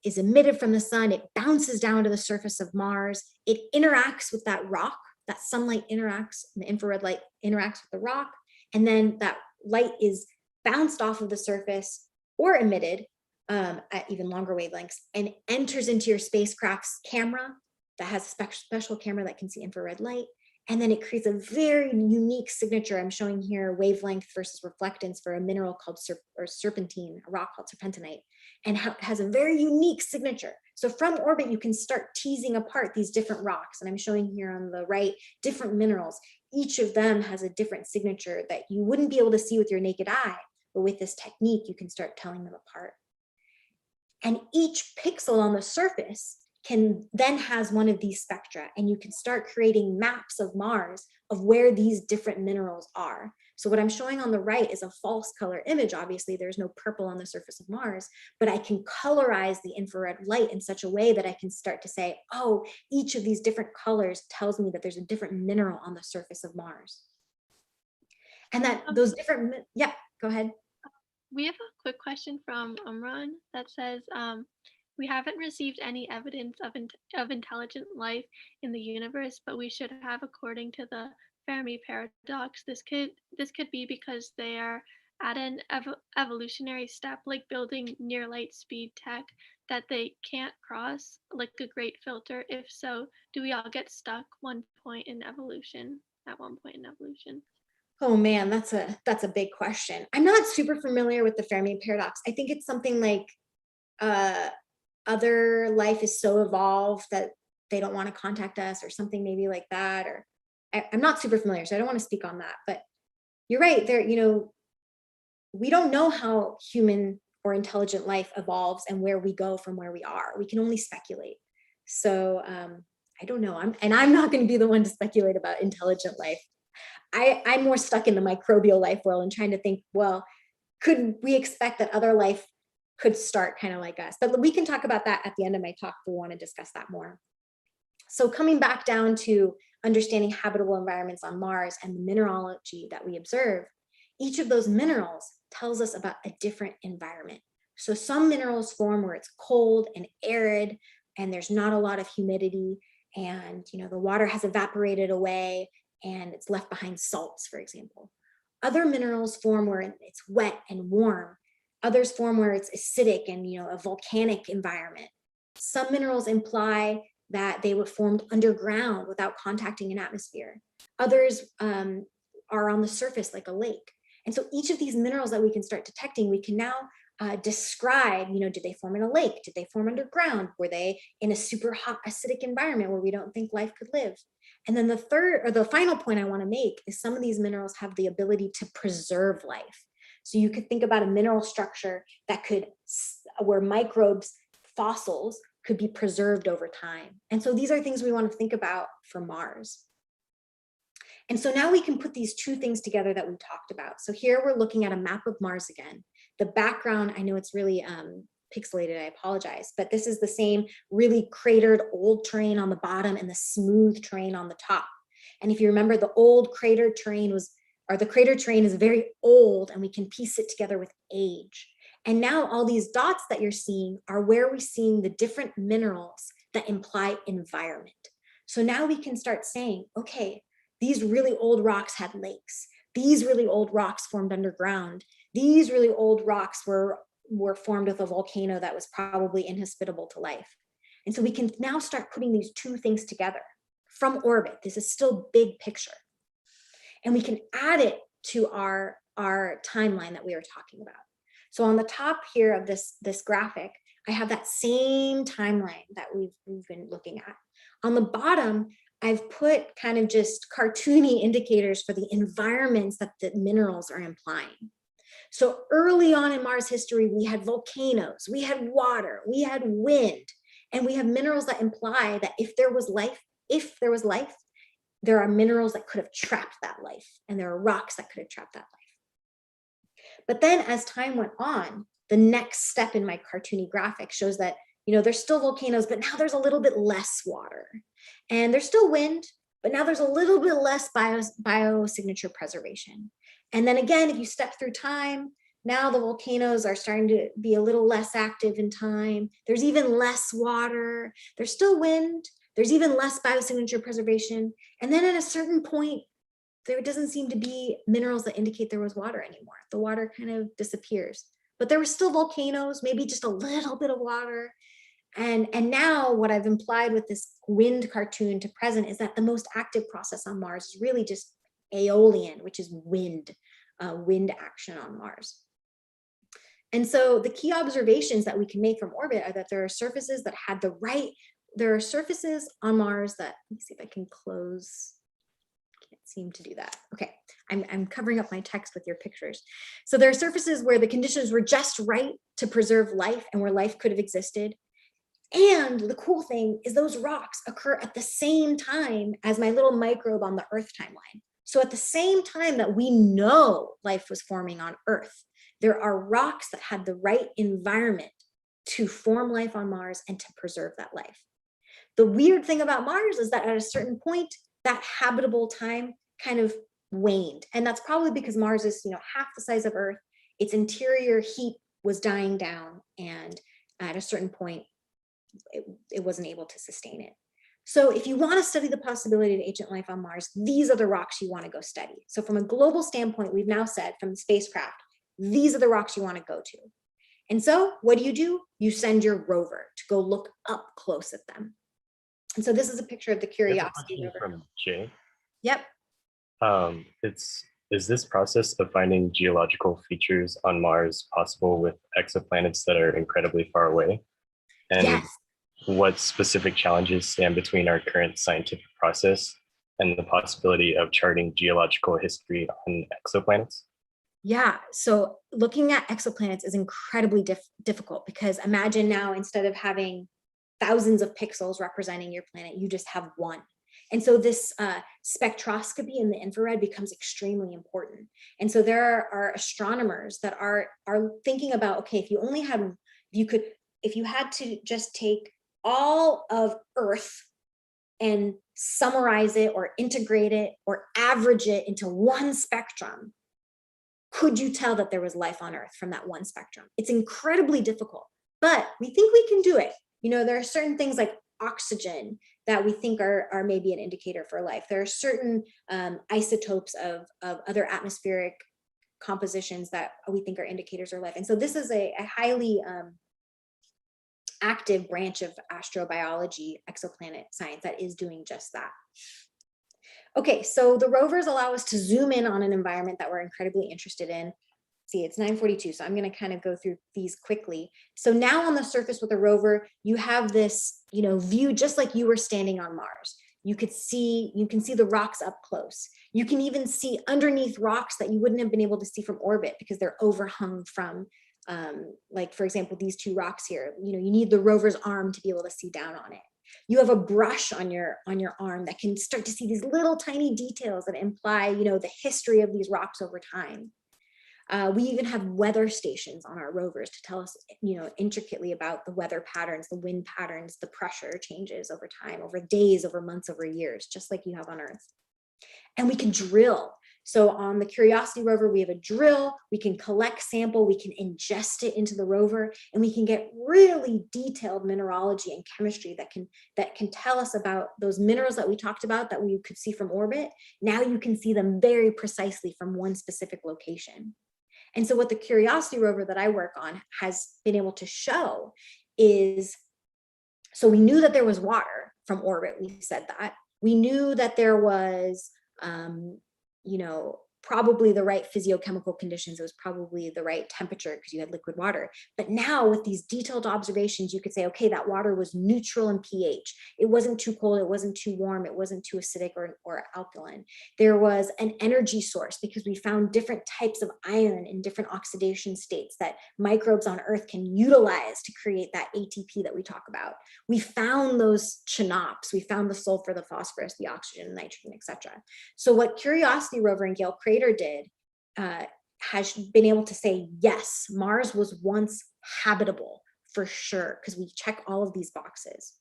is emitted from the sun. It bounces down to the surface of Mars. It interacts with that rock. That sunlight interacts, and the infrared light interacts with the rock. And then that light is bounced off of the surface or emitted at even longer wavelengths and enters into your spacecraft's camera that has a special camera that can see infrared light. And then it creates a very unique signature. I'm showing here wavelength versus reflectance for a mineral called serpentine, a rock called serpentinite, and has a very unique signature. So from orbit, you can start teasing apart these different rocks. And I'm showing here on the right, different minerals. Each of them has a different signature that you wouldn't be able to see with your naked eye, but with this technique, you can start telling them apart. And each pixel on the surface then has one of these spectra, and you can start creating maps of Mars of where these different minerals are. So what I'm showing on the right is a false color image. Obviously, there's no purple on the surface of Mars, but I can colorize the infrared light in such a way that I can start to say, oh, each of these different colors tells me that there's a different mineral on the surface of Mars. And that those different, yeah, go ahead. We have a quick question from Umran that says, we haven't received any evidence of intelligent life in the universe, but we should have according to the Fermi paradox. This could be because they are at an evolutionary step, like building near light speed tech that they can't cross, like a great filter? If so, do we all get stuck at one point in evolution? Oh man, that's a big question. I'm not super familiar with the Fermi paradox. I think it's something like other life is so evolved that they don't want to contact us, or something maybe like that. Or I'm not super familiar, so I don't want to speak on that. But you're right. There, we don't know how human or intelligent life evolves and where we go from where we are. We can only speculate. So I don't know. I'm not going to be the one to speculate about intelligent life. I'm more stuck in the microbial life world and trying to think, well, could we expect that other life could start kind of like us? But we can talk about that at the end of my talk if we want to discuss that more. So coming back down to understanding habitable environments on Mars and the mineralogy that we observe, each of those minerals tells us about a different environment. So some minerals form where it's cold and arid and there's not a lot of humidity, and the water has evaporated away and it's left behind salts, for example. Other minerals form where it's wet and warm. Others form where it's acidic and a volcanic environment. Some minerals imply that they were formed underground without contacting an atmosphere. Others are on the surface like a lake. And so each of these minerals that we can start detecting, we can now describe, did they form in a lake? Did they form underground? Were they in a super hot acidic environment where we don't think life could live? And then the final point I want to make is some of these minerals have the ability to preserve life. So you could think about a mineral structure where microbes, fossils, could be preserved over time. And so these are things we want to think about for Mars. And so now we can put these two things together that we talked about. So here we're looking at a map of Mars again. The background, I know it's really pixelated, I apologize, but this is the same really cratered old terrain on the bottom and the smooth terrain on the top. And if you remember, the old cratered terrain the crater terrain is very old, and we can piece it together with age. And now all these dots that you're seeing are where we're seeing the different minerals that imply environment. So now we can start saying, okay, these really old rocks had lakes. These really old rocks formed underground. These really old rocks were formed with a volcano that was probably inhospitable to life. And so we can now start putting these two things together from orbit. This is still big picture. And we can add it to our timeline that we were talking about. So on the top here of this graphic, I have that same timeline that we've been looking at. On the bottom, I've put kind of just cartoony indicators for the environments that the minerals are implying. So early on in Mars history, we had volcanoes, we had water, we had wind, and we have minerals that imply that if there was life, there are minerals that could have trapped that life, and there are rocks that could have trapped that life. But then as time went on, the next step in my cartoony graphic shows that, there's still volcanoes, but now there's a little bit less water. And there's still wind, but now there's a little bit less biosignature preservation. And then again, if you step through time, now the volcanoes are starting to be a little less active in time. There's even less water. There's still wind. There's even less biosignature preservation. And then at a certain point, there doesn't seem to be minerals that indicate there was water anymore. The water kind of disappears. But there were still volcanoes, maybe just a little bit of water. And now what I've implied with this wind cartoon to present is that the most active process on Mars is really just aeolian, which is wind action on Mars. And so the key observations that we can make from orbit are that there are surfaces that had there are surfaces on Mars that, let me see if I can close. Can't seem to do that. Okay, I'm covering up my text with your pictures. So there are surfaces where the conditions were just right to preserve life and where life could have existed. And the cool thing is those rocks occur at the same time as my little microbe on the Earth timeline. So at the same time that we know life was forming on Earth, there are rocks that had the right environment to form life on Mars and to preserve that life. The weird thing about Mars is that at a certain point, that habitable time kind of waned. And that's probably because Mars is, half the size of Earth. Its interior heat was dying down, and at a certain point, it wasn't able to sustain it. So if you want to study the possibility of ancient life on Mars, these are the rocks you want to go study. So from a global standpoint, we've now said from the spacecraft, these are the rocks you want to go to. And so what do? You send your rover to go look up close at them. And so this is a picture of the Curiosity rover. From Jay. Yep. Is this process of finding geological features on Mars possible with exoplanets that are incredibly far away? And yes. What specific challenges stand between our current scientific process and the possibility of charting geological history on exoplanets? Yeah, so looking at exoplanets is incredibly difficult, because imagine now, instead of having thousands of pixels representing your planet, you just have one. And so this spectroscopy in the infrared becomes extremely important. And so there are astronomers that are thinking about, okay, if you had to just take all of Earth and summarize it or integrate it or average it into one spectrum, could you tell that there was life on Earth from that one spectrum? It's incredibly difficult, but we think we can do it. You know, there are certain things like oxygen that we think are maybe an indicator for life. There are certain isotopes of other atmospheric compositions that we think are indicators of life. And so this is a highly active branch of astrobiology, exoplanet science, that is doing just that. Okay, so the rovers allow us to zoom in on an environment that we're incredibly interested in. See, it's 9:42, so I'm going to kind of go through these quickly. So now on the surface with the rover, you have this, view just like you were standing on Mars. You can see the rocks up close. You can even see underneath rocks that you wouldn't have been able to see from orbit because they're overhung from, like for example, these two rocks here. You need the rover's arm to be able to see down on it. You have a brush on your arm that can start to see these little tiny details that imply, the history of these rocks over time. We even have weather stations on our rovers to tell us, intricately about the weather patterns, the wind patterns, the pressure changes over time, over days, over months, over years, just like you have on Earth. And we can drill. So on the Curiosity rover, we have a drill, we can collect sample, we can ingest it into the rover, and we can get really detailed mineralogy and chemistry that can tell us about those minerals that we talked about that we could see from orbit. Now you can see them very precisely from one specific location. And so what the Curiosity rover that I work on has been able to show is, so we knew that there was water from orbit, we said that. We knew that there was, probably the right physiochemical conditions. It was probably the right temperature because you had liquid water. But now with these detailed observations, you could say, okay, that water was neutral in pH. It wasn't too cold, it wasn't too warm, it wasn't too acidic or alkaline. There was an energy source because we found different types of iron in different oxidation states that microbes on Earth can utilize to create that ATP that we talk about. We found those chinops, we found the sulfur, the phosphorus, the oxygen, nitrogen, etc. So what Curiosity rover and Gale Crater did has been able to say, yes, Mars was once habitable for sure, because we check all of these boxes.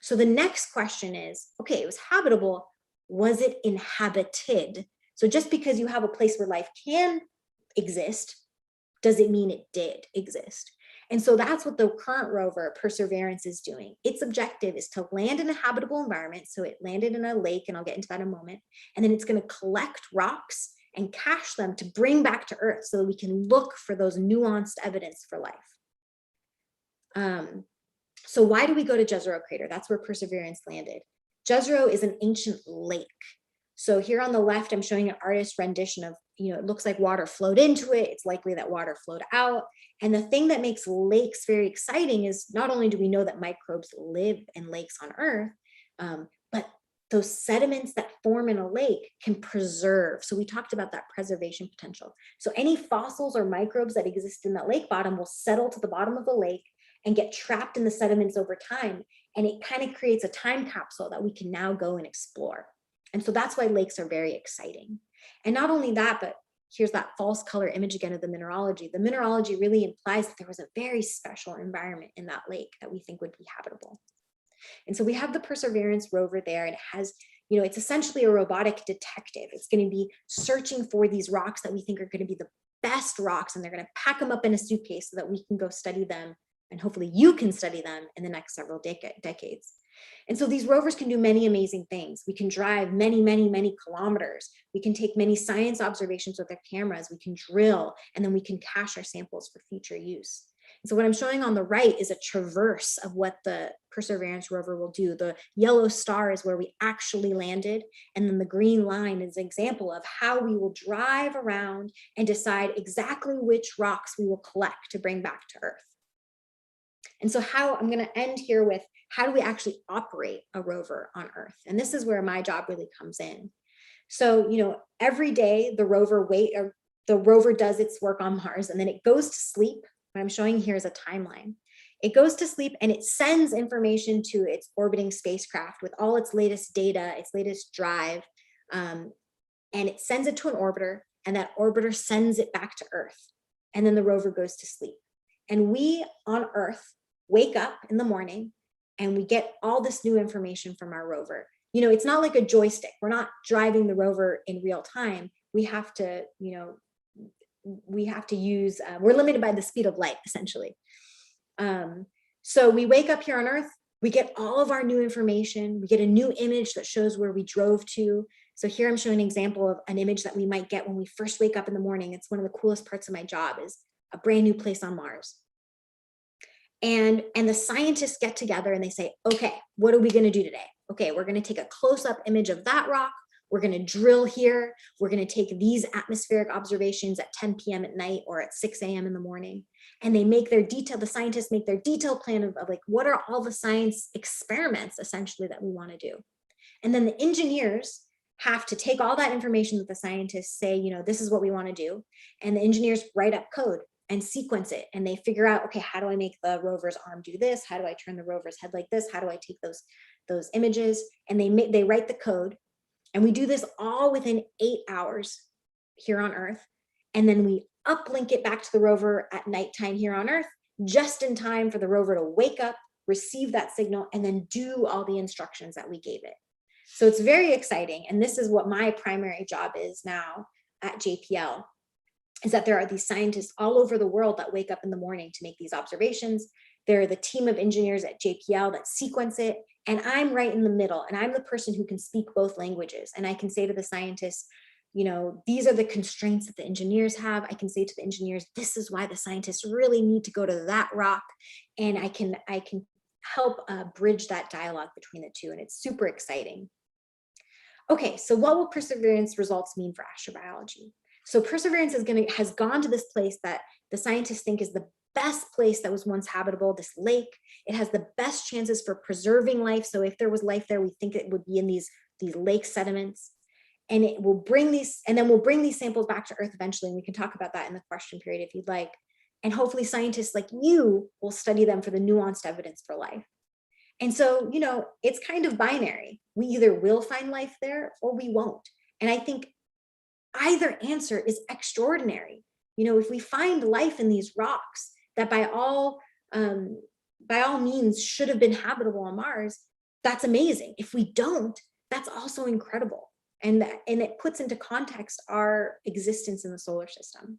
So the next question is, okay, it was habitable, was it inhabited? So just because you have a place where life can exist, does it mean it did exist? And so that's what the current rover, Perseverance, is doing. Its objective is to land in a habitable environment. So it landed in a lake, and I'll get into that in a moment. And then it's going to collect rocks and cache them to bring back to Earth so that we can look for those nuanced evidence for life. So why do we go to Jezero Crater? That's where Perseverance landed. Jezero is an ancient lake. So here on the left, I'm showing an artist's rendition of, it looks like water flowed into it. It's likely that water flowed out. And the thing that makes lakes very exciting is not only do we know that microbes live in lakes on Earth, but those sediments that form in a lake can preserve. So we talked about that preservation potential. So any fossils or microbes that exist in that lake bottom will settle to the bottom of the lake and get trapped in the sediments over time. And it kind of creates a time capsule that we can now go and explore. And so that's why lakes are very exciting. And not only that, but here's that false color image again of the mineralogy. The mineralogy really implies that there was a very special environment in that lake that we think would be habitable. And so we have the Perseverance rover there, and it has, it's essentially a robotic detective. It's going to be searching for these rocks that we think are going to be the best rocks, and they're going to pack them up in a suitcase so that we can go study them, and hopefully you can study them in the next several decades. And so these rovers can do many amazing things. We can drive many, many, many kilometers. We can take many science observations with our cameras. We can drill, and then we can cache our samples for future use. And so what I'm showing on the right is a traverse of what the Perseverance rover will do. The yellow star is where we actually landed, and then the green line is an example of how we will drive around and decide exactly which rocks we will collect to bring back to Earth. And so I'm going to end here with, how do we actually operate a rover on Earth? And this is where my job really comes in. So, every day the rover does its work on Mars, and then it goes to sleep. What I'm showing here is a timeline. It goes to sleep and it sends information to its orbiting spacecraft with all its latest data, its latest drive, and it sends it to an orbiter, and that orbiter sends it back to Earth. And then the rover goes to sleep. And we on Earth wake up in the morning and we get all this new information from our rover. It's not like a joystick. We're not driving the rover in real time. We have to, use, we're limited by the speed of light, essentially. So we wake up here on Earth, we get all of our new information. We get a new image that shows where we drove to. So here I'm showing an example of an image that we might get when we first wake up in the morning. It's one of the coolest parts of my job, is a brand new place on Mars. And the scientists get together and they say, okay, what are we going to do today? Okay, we're going to take a close-up image of that rock. We're going to drill here. We're going to take these atmospheric observations at 10 p.m. at night or at 6 a.m. in the morning. And they make the scientists make their detailed plan of like, what are all the science experiments essentially that we want to do? And then the engineers have to take all that information that the scientists say, this is what we want to do. And the engineers write up code and sequence it, and they figure out, okay, how do I make the rover's arm do this? How do I turn the rover's head like this? How do I take those images? And they write the code, and we do this all within 8 hours here on Earth, and then we uplink it back to the rover at nighttime here on Earth, just in time for the rover to wake up, receive that signal, and then do all the instructions that we gave it. So it's very exciting, and this is what my primary job is now at JPL. Is that there are these scientists all over the world that wake up in the morning to make these observations. There are the team of engineers at JPL that sequence it, and I'm right in the middle, and I'm the person who can speak both languages. And I can say to the scientists, these are the constraints that the engineers have. I can say to the engineers, this is why the scientists really need to go to that rock. And I can help bridge that dialogue between the two, and it's super exciting. Okay, so what will Perseverance results mean for astrobiology? So Perseverance has gone to this place that the scientists think is the best place that was once habitable, this lake. It has the best chances for preserving life. So if there was life there, we think it would be in these lake sediments. And it will bring these, and then we'll bring these samples back to Earth eventually. And we can talk about that in the question period if you'd like. And hopefully scientists like you will study them for the nuanced evidence for life. And so, it's kind of binary. We either will find life there or we won't. And I think either answer is extraordinary. If we find life in these rocks that by all means should have been habitable on Mars, that's amazing. If we don't, that's also incredible. And it puts into context our existence in the solar system.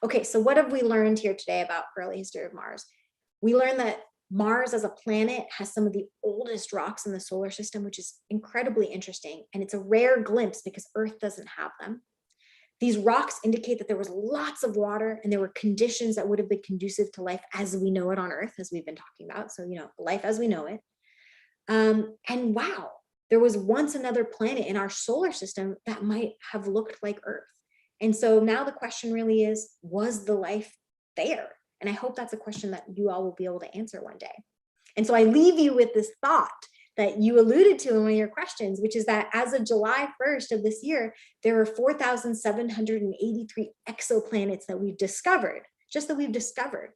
Okay, so what have we learned here today about early history of Mars? We learned that Mars as a planet has some of the oldest rocks in the solar system, which is incredibly interesting. And it's a rare glimpse because Earth doesn't have them. These rocks indicate that there was lots of water and there were conditions that would have been conducive to life as we know it on Earth, as we've been talking about. So, life as we know it. And wow, there was once another planet in our solar system that might have looked like Earth. And so now the question really is, was the life there? And I hope that's a question that you all will be able to answer one day. And so I leave you with this thought that you alluded to in one of your questions, which is that as of July 1st of this year, there are 4,783 exoplanets that we've discovered, just that we've discovered.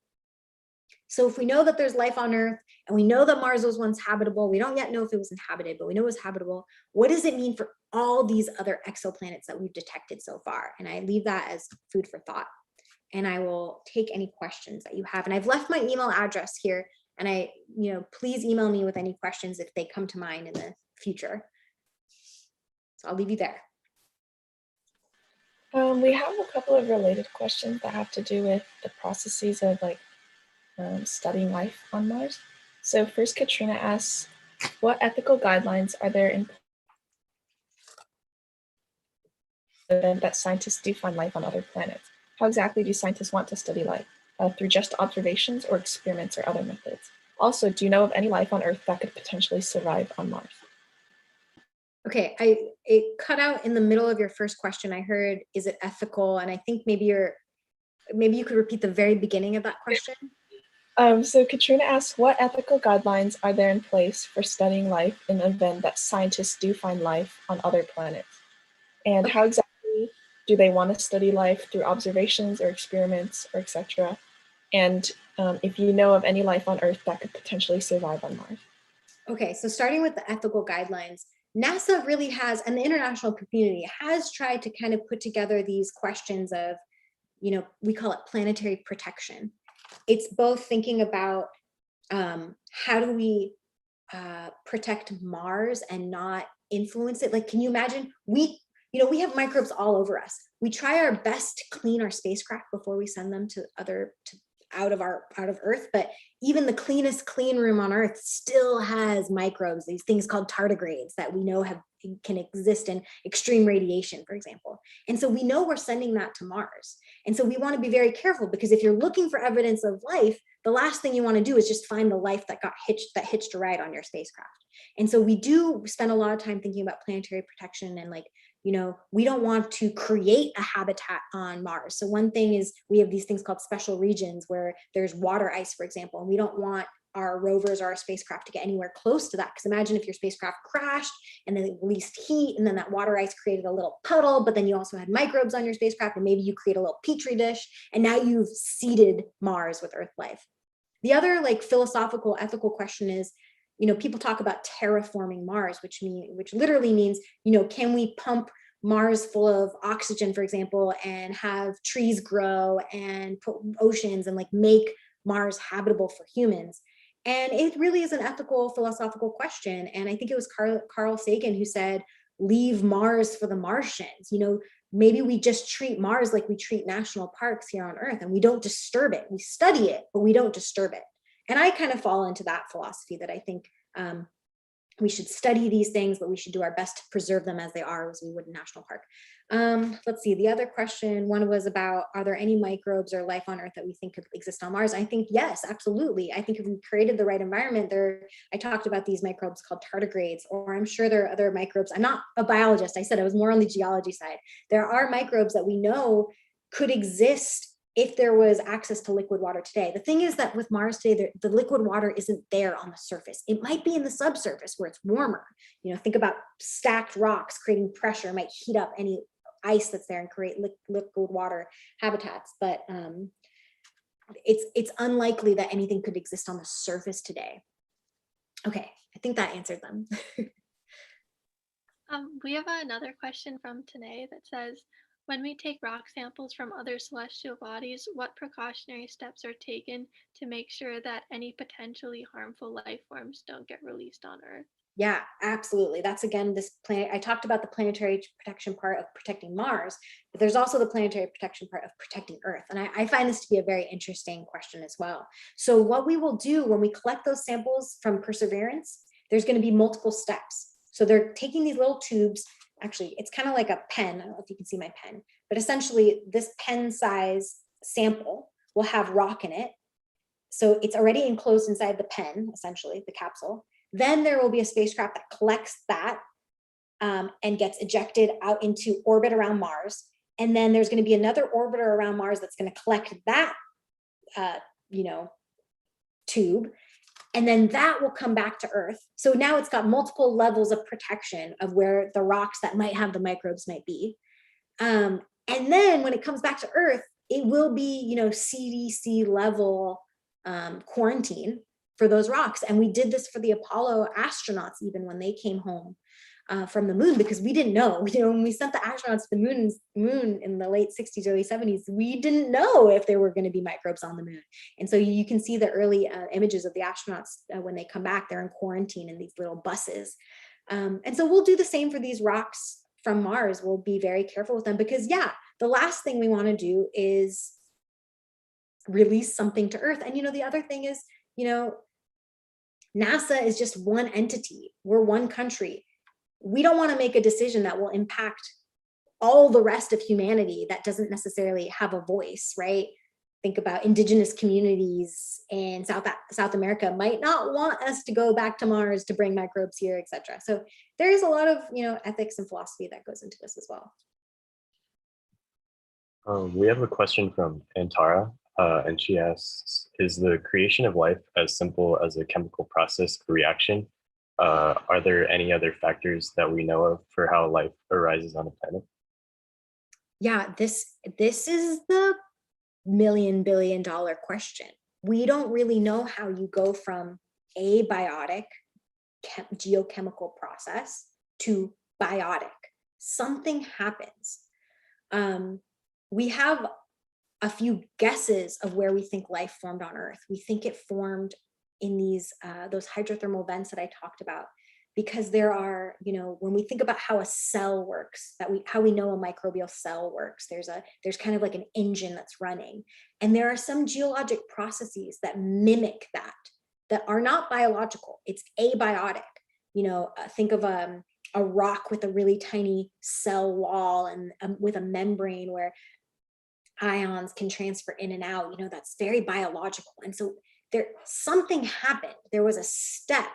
So if we know that there's life on Earth and we know that Mars was once habitable, we don't yet know if it was inhabited, but we know it was habitable. What does it mean for all these other exoplanets that we've detected so far? And I leave that as food for thought. And I will take any questions that you have. And I've left my email address here. And please email me with any questions if they come to mind in the future. So I'll leave you there. We have a couple of related questions that have to do with the processes of studying life on Mars. So first, Katrina asks, What ethical guidelines are there in event that scientists do find life on other planets? How exactly do scientists want to study life? Through just observations or experiments or other methods? Also, do you know of any life on Earth that could potentially survive on Mars? Okay, it cut out in the middle of your first question. I heard, is it ethical? And I think maybe you could repeat the very beginning of that question. So Katrina asks, what ethical guidelines are there in place for studying life in the event that scientists do find life on other planets? And how exactly do they want to study life, through observations or experiments or etc.? And if you know of any life on Earth that could potentially survive on Mars. Okay, so starting with the ethical guidelines, NASA really has, and the international community has tried to kind of put together these questions of, we call it planetary protection. It's both thinking about how do we protect Mars and not influence it? Like, can you imagine, we have microbes all over us. We try our best to clean our spacecraft before we send them out of Earth, but even the cleanest clean room on Earth still has microbes, these things called tardigrades that we know can exist in extreme radiation, for example. And so we know we're sending that to Mars. And so we want to be very careful, because if you're looking for evidence of life, the last thing you want to do is just find the life that hitched a ride on your spacecraft. And so we do spend a lot of time thinking about planetary protection and we don't want to create a habitat on Mars. So one thing is we have these things called special regions where there's water ice, for example, and we don't want our rovers or our spacecraft to get anywhere close to that. Because imagine if your spacecraft crashed and then it released heat, and then that water ice created a little puddle, but then you also had microbes on your spacecraft, and maybe you create a little petri dish, and now you've seeded Mars with Earth life. The other philosophical, ethical question is, people talk about terraforming Mars, which literally means, can we pump Mars full of oxygen, for example, and have trees grow and put oceans and make Mars habitable for humans? And it really is an ethical, philosophical question. And I think it was Carl Sagan who said, leave Mars for the Martians. Maybe we just treat Mars like we treat national parks here on Earth, and we don't disturb it. We study it, but we don't disturb it. And I kind of fall into that philosophy, that I think we should study these things, but we should do our best to preserve them as they are, as we would in national park. Let's see, the other question, one was about, are there any microbes or life on Earth that we think could exist on Mars? I think yes, absolutely. I think if we created the right environment I talked about these microbes called tardigrades, or I'm sure there are other microbes. I'm not a biologist. I said I was more on the geology side. There are microbes that we know could exist if there was access to liquid water today. The thing is that with Mars today, the liquid water isn't there on the surface. It might be in the subsurface where it's warmer. Think about stacked rocks creating pressure, might heat up any ice that's there and create liquid water habitats. But it's unlikely that anything could exist on the surface today. Okay, I think that answered them. We have another question from Tanae that says, when we take rock samples from other celestial bodies, what precautionary steps are taken to make sure that any potentially harmful life forms don't get released on Earth? Yeah, absolutely. That's, again, this planet. I talked about the planetary protection part of protecting Mars, but there's also the planetary protection part of protecting Earth. And I find this to be a very interesting question as well. So what we will do when we collect those samples from Perseverance, there's going to be multiple steps. So they're taking these little tubes. Actually, it's kind of like a pen. I don't know if you can see my pen, but essentially this pen size sample will have rock in it. So it's already enclosed inside the pen, essentially the capsule. Then there will be a spacecraft that collects that and gets ejected out into orbit around Mars. And then there's going to be another orbiter around Mars that's going to collect that, tube. And then that will come back to Earth. So now it's got multiple levels of protection of where the rocks that might have the microbes might be. And then when it comes back to Earth, it will be, CDC level quarantine for those rocks. And we did this for the Apollo astronauts, even when they came home from the moon, because we didn't know, when we sent the astronauts to the moon in the late 60s, early 70s, we didn't know if there were going to be microbes on the moon. And so you can see the early images of the astronauts when they come back, they're in quarantine in these little buses. And so we'll do the same for these rocks from Mars. We'll be very careful with them, because the last thing we want to do is release something to Earth. And, the other thing is, NASA is just one entity. We're one country. We don't want to make a decision that will impact all the rest of humanity that doesn't necessarily have a voice, right? Think about indigenous communities in South America might not want us to go back to Mars to bring microbes here, etc. So there is a lot of, ethics and philosophy that goes into this as well. We have a question from Antara, and she asks, is the creation of life as simple as a chemical process or reaction? Are there any other factors that we know of for how life arises on a planet? Yeah, this is the $1 billion question. We don't really know how you go from abiotic geochemical process to biotic. Something happens. We have a few guesses of where we think life formed on Earth. We think it formed in those hydrothermal vents that I talked about, because there are, when we think about how a cell works, how we know a microbial cell works, there's kind of like an engine that's running. And there are some geologic processes that mimic that are not biological. It's abiotic. Think of a rock with a really tiny cell wall and with a membrane where ions can transfer in and out, that's very biological. And so something happened. There was a step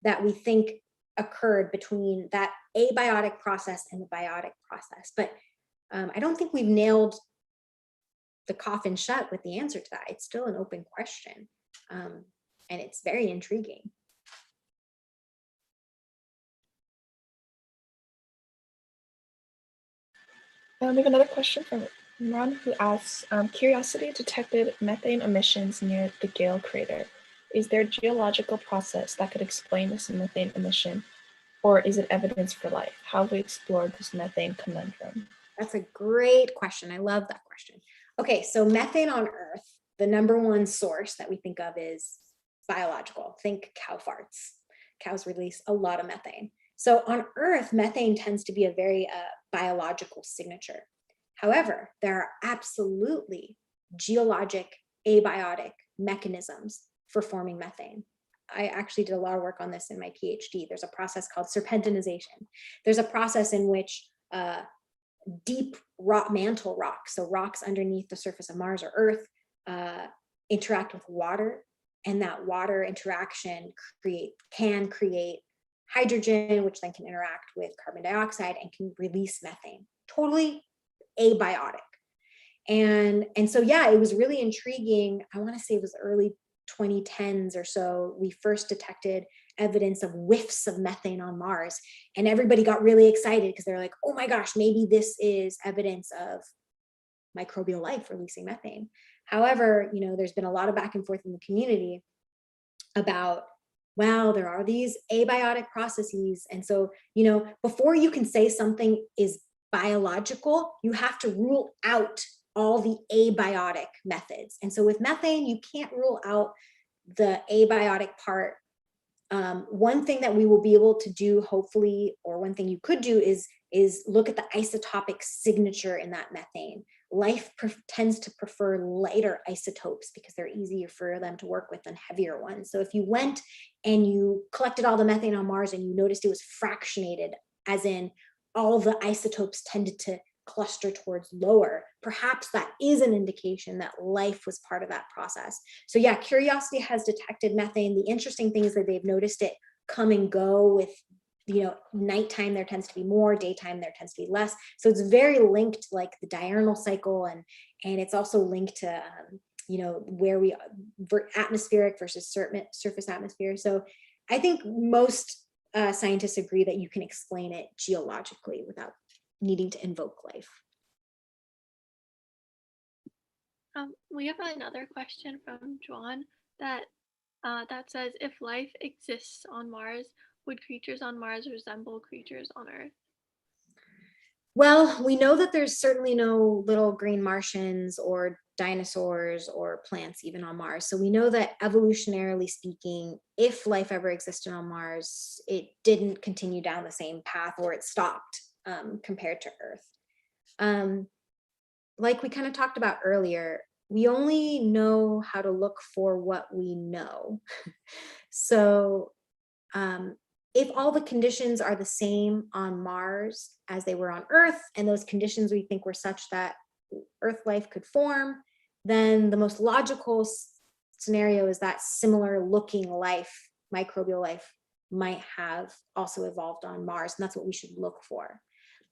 that we think occurred between that abiotic process and the biotic process. But I don't think we've nailed the coffin shut with the answer to that. It's still an open question. And it's very intriguing. We have another question from Ron, who asks, Curiosity detected methane emissions near the Gale Crater. Is there a geological process that could explain this methane emission, or is it evidence for life? How have we explored this methane conundrum? That's a great question. I love that question. Okay, so methane on Earth, the number one source that we think of is biological. Think cow farts. Cows release a lot of methane. So on Earth, methane tends to be a very biological signature. However, there are absolutely geologic abiotic mechanisms for forming methane. I actually did a lot of work on this in my PhD. There's a process called serpentinization. There's a process in which deep mantle rocks, so rocks underneath the surface of Mars or Earth, interact with water, and that water interaction can create hydrogen, which then can interact with carbon dioxide and can release methane. Totally abiotic. And so, yeah, it was really intriguing. I want to say it was early 2010s or so, we first detected evidence of whiffs of methane on Mars. And everybody got really excited because they're like, oh my gosh, maybe this is evidence of microbial life releasing methane. However, there's been a lot of back and forth in the community about, well, there are these abiotic processes. And so, before you can say something is biological, you have to rule out all the abiotic methods. And so with methane, you can't rule out the abiotic part. One thing that we will be able to do, hopefully, or one thing you could do is look at the isotopic signature in that methane. Life tends to prefer lighter isotopes because they're easier for them to work with than heavier ones. So if you went and you collected all the methane on Mars and you noticed it was fractionated, as in all the isotopes tended to cluster towards lower, perhaps that is an indication that life was part of that process. So yeah, Curiosity has detected methane. The interesting thing is that they've noticed it come and go with, nighttime there tends to be more, daytime there tends to be less. So it's very linked to like the diurnal cycle, and it's also linked to where we are, atmospheric versus surface atmosphere. So I think most scientists agree that you can explain it geologically without needing to invoke life. We have another question from Juan that says, if life exists on Mars, would creatures on Mars resemble creatures on Earth? Well, we know that there's certainly no little green Martians or dinosaurs or plants even on Mars. So we know that evolutionarily speaking, if life ever existed on Mars, it didn't continue down the same path, or it stopped compared to Earth. Like we kind of talked about earlier, we only know how to look for what we know. So if all the conditions are the same on Mars as they were on Earth, and those conditions we think were such that Earth life could form, then the most logical scenario is that similar looking life, microbial life, might have also evolved on Mars, and that's what we should look for.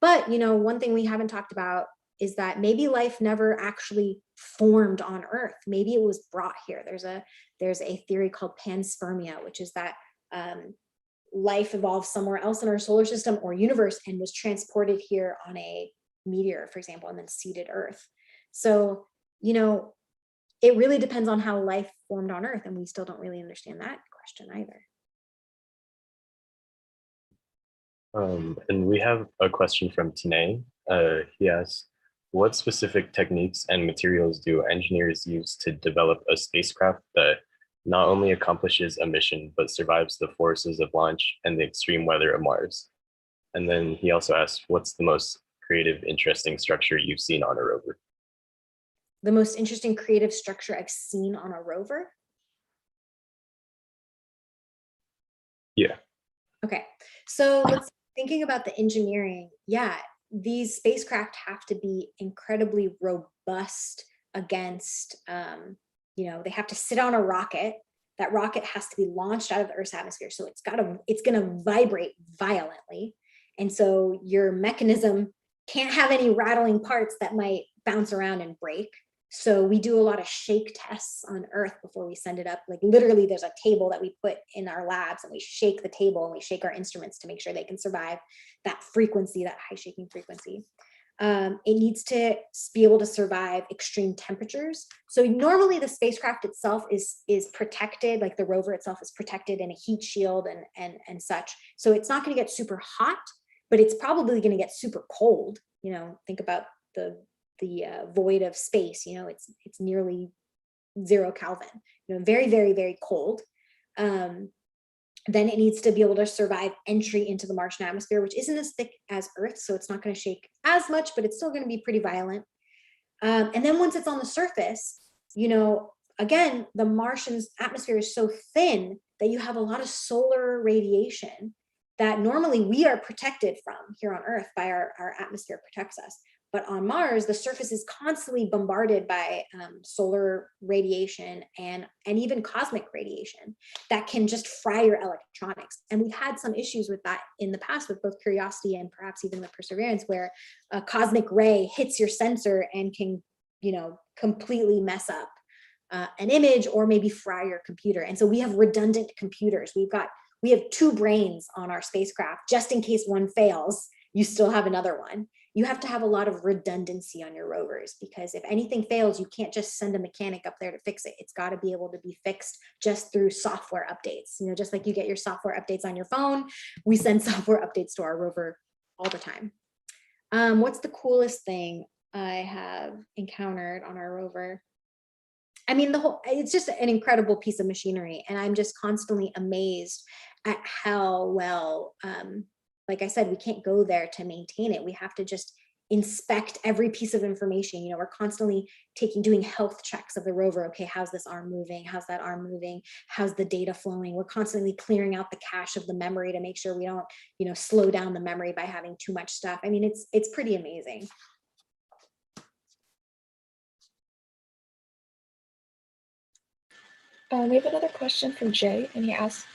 But, you know, one thing we haven't talked about is that maybe life never actually formed on Earth. Maybe it was brought here. There's a theory called panspermia, which is that life evolved somewhere else in our solar system or universe and was transported here on a meteor, for example, and then seeded Earth. So, you know, it really depends on how life formed on Earth, and we still don't really understand that question either. And we have a question from Tine. He asks, what specific techniques and materials do engineers use to develop a spacecraft that not only accomplishes a mission, but survives the forces of launch and the extreme weather of Mars? And then he also asks, what's the most creative, interesting structure you've seen on a rover? The most interesting creative structure I've seen on a rover? Yeah. Okay, so thinking about the engineering, yeah, these spacecraft have to be incredibly robust against, you know, they have to sit on a rocket. That rocket has to be launched out of the Earth's atmosphere. So it's gonna vibrate violently. And so your mechanism can't have any rattling parts that might bounce around and break. So we do a lot of shake tests on Earth before we send it up. Like literally there's a table that we put in our labs and we shake the table and we shake our instruments to make sure they can survive that frequency, that high shaking frequency. It needs to be able to survive extreme temperatures. So normally the spacecraft itself is protected, like the rover itself is protected in a heat shield and such. So it's not gonna get super hot, but it's probably gonna get super cold. You know, think about the void of space, you know, it's nearly 0 Kelvin, you know, very, very, very cold. Then it needs to be able to survive entry into the Martian atmosphere, which isn't as thick as Earth, so it's not going to shake as much, but it's still going to be pretty violent. And then once it's on the surface, you know, again, the Martian's atmosphere is so thin that you have a lot of solar radiation that normally we are protected from here on Earth by our atmosphere protects us. But on Mars, the surface is constantly bombarded by solar radiation and even cosmic radiation that can just fry your electronics. And we've had some issues with that in the past with both Curiosity and perhaps even the Perseverance, where a cosmic ray hits your sensor and can, you know, completely mess up an image or maybe fry your computer. And so we have redundant computers. We have 2 brains on our spacecraft, just in case one fails, you still have another one. You have to have a lot of redundancy on your rovers, because if anything fails, you can't just send a mechanic up there to fix it. It's got to be able to be fixed just through software updates. You know, just like you get your software updates on your phone, we send software updates to our rover all the time. What's the coolest thing I have encountered on our rover? I mean, it's just an incredible piece of machinery, and I'm just constantly amazed at how well, like I said, we can't go there to maintain it. We have to just inspect every piece of information. You know, we're constantly doing health checks of the rover. Okay, how's this arm moving? How's that arm moving? How's the data flowing? We're constantly clearing out the cache of the memory to make sure we don't, you know, slow down the memory by having too much stuff. I mean, it's pretty amazing. We have another question from Jay, and he asks,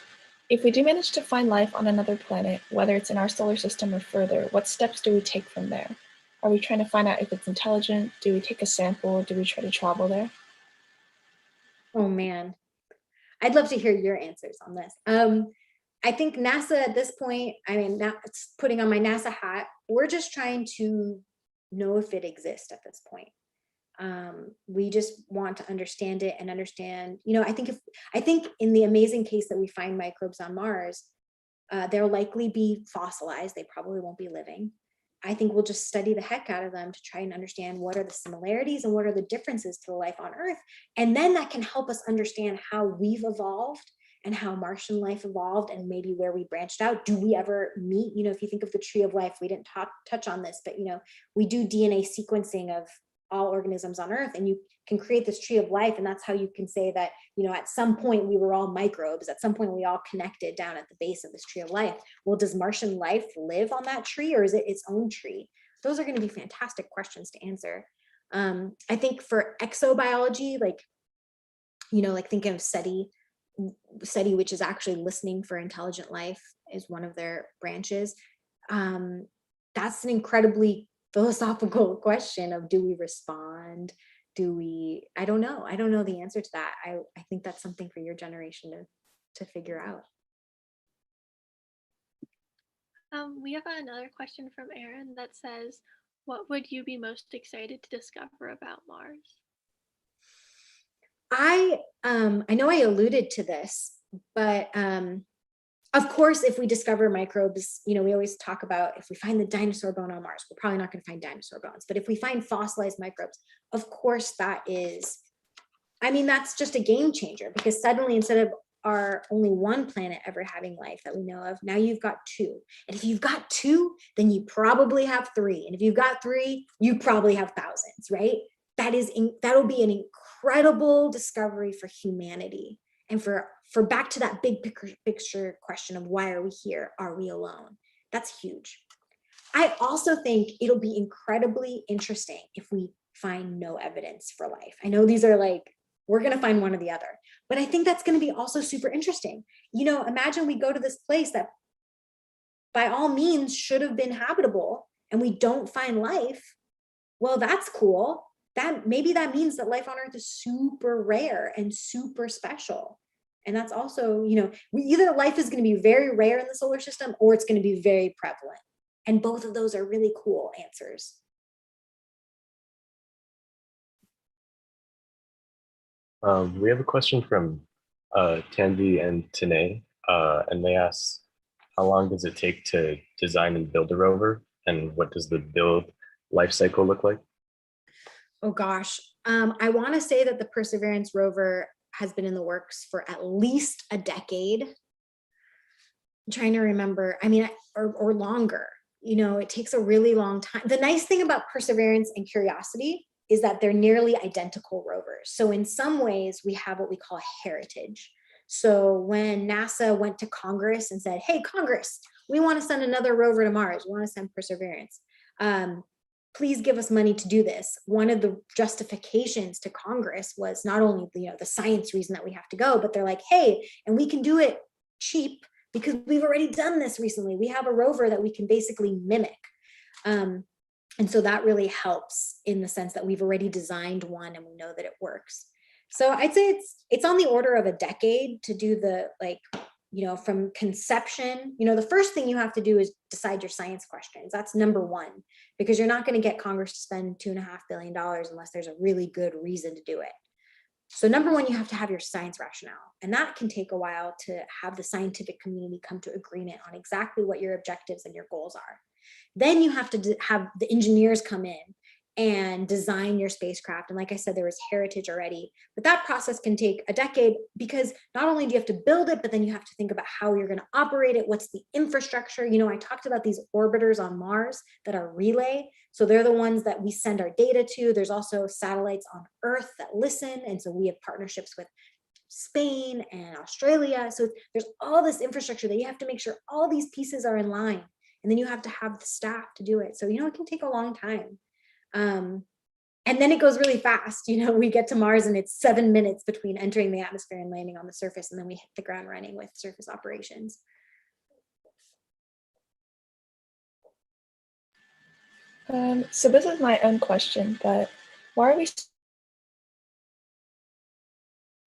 if we do manage to find life on another planet, whether it's in our solar system or further, what steps do we take from there? Are we trying to find out if it's intelligent? Do we take a sample? Do we try to travel there? Oh man, I'd love to hear your answers on this. I think NASA at this point, I mean, now it's putting on my NASA hat, we're just trying to know if it exists at this point. We just want to understand it and understand, you know, I think in the amazing case that we find microbes on Mars, they'll likely be fossilized. They probably won't be living. I think we'll just study the heck out of them to try and understand what are the similarities and what are the differences to the life on Earth. And then that can help us understand how we've evolved and how Martian life evolved and maybe where we branched out. Do we ever meet, you know, if you think of the tree of life, we didn't touch on this, but, you know, we do DNA sequencing of all organisms on Earth, and you can create this tree of life. And that's how you can say that, at some point we were all microbes. At some point we all connected down at the base of this tree of life. Well, does Martian life live on that tree, or is it its own tree? Those are going to be fantastic questions to answer. I think for exobiology, like thinking of SETI, which is actually listening for intelligent life, is one of their branches. That's an incredibly philosophical question of, do we respond? I don't know. I don't know the answer to that. I think that's something for your generation to figure out. We have another question from Aaron that says, what would you be most excited to discover about Mars? I know I alluded to this, but of course, if we discover microbes, we always talk about, if we find the dinosaur bone on Mars, we're probably not going to find dinosaur bones. But if we find fossilized microbes, of course, that's just a game changer, because suddenly, instead of our only one planet ever having life that we know of, now you've got two. And if you've got two, then you probably have three. And if you've got three, you probably have thousands, right? That'll be an incredible discovery for humanity. And for back to that big picture question of, why are we here? Are we alone? That's huge. I also think it'll be incredibly interesting if we find no evidence for life. I know these are like, we're going to find one or the other, but I think that's going to be also super interesting. Imagine we go to this place that by all means should have been habitable, and we don't find life. Well, that's cool. Maybe that means that life on Earth is super rare and super special. And that's also, either life is going to be very rare in the solar system, or it's going to be very prevalent. And both of those are really cool answers. We have a question from Tanvi and Tanae, and they ask, how long does it take to design and build a rover? And what does the build life cycle look like? Oh gosh, I want to say that the Perseverance rover has been in the works for at least a decade. I'm trying to remember, or longer. It takes a really long time. The nice thing about Perseverance and Curiosity is that they're nearly identical rovers. So in some ways, we have what we call heritage. So when NASA went to Congress and said, hey, Congress, we want to send another rover to Mars. We want to send Perseverance. Please give us money to do this. One of the justifications to Congress was not only the science reason that we have to go, but they're like, hey, and we can do it cheap because we've already done this recently. We have a rover that we can basically mimic. And so that really helps in the sense that we've already designed one and we know that it works. So I'd say it's on the order of a decade to do the, from conception. The first thing you have to do is decide your science questions. That's number one, because you're not going to get Congress to spend $2.5 billion unless there's a really good reason to do it. So number one, you have to have your science rationale, and that can take a while to have the scientific community come to agreement on exactly what your objectives and your goals are. Then you have to have the engineers come in and design your spacecraft. And like I said, there was heritage already, but that process can take a decade, because not only do you have to build it, but then you have to think about how you're going to operate it. What's the infrastructure? I talked about these orbiters on Mars that are relay. So they're the ones that we send our data to. There's also satellites on Earth that listen. And so we have partnerships with Spain and Australia. So there's all this infrastructure that you have to make sure all these pieces are in line. And then you have to have the staff to do it. So, it can take a long time. And then it goes really fast. We get to Mars and it's 7 minutes between entering the atmosphere and landing on the surface. And then we hit the ground running with surface operations. So this is my own question, but why are we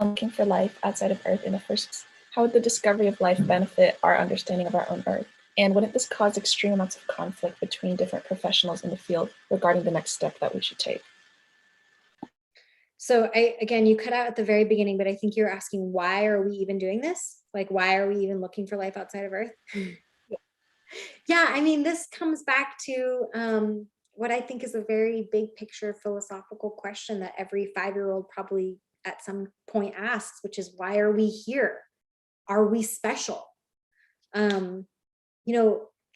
looking for life outside of Earth in the first place? How would the discovery of life benefit our understanding of our own Earth? And wouldn't this cause extreme amounts of conflict between different professionals in the field regarding the next step that we should take? So again, you cut out at the very beginning, but I think you're asking, why are we even doing this? Like, why are we even looking for life outside of Earth? Yeah, this comes back to what I think is a very big picture philosophical question that every 5-year-old probably at some point asks, which is, why are we here? Are we special?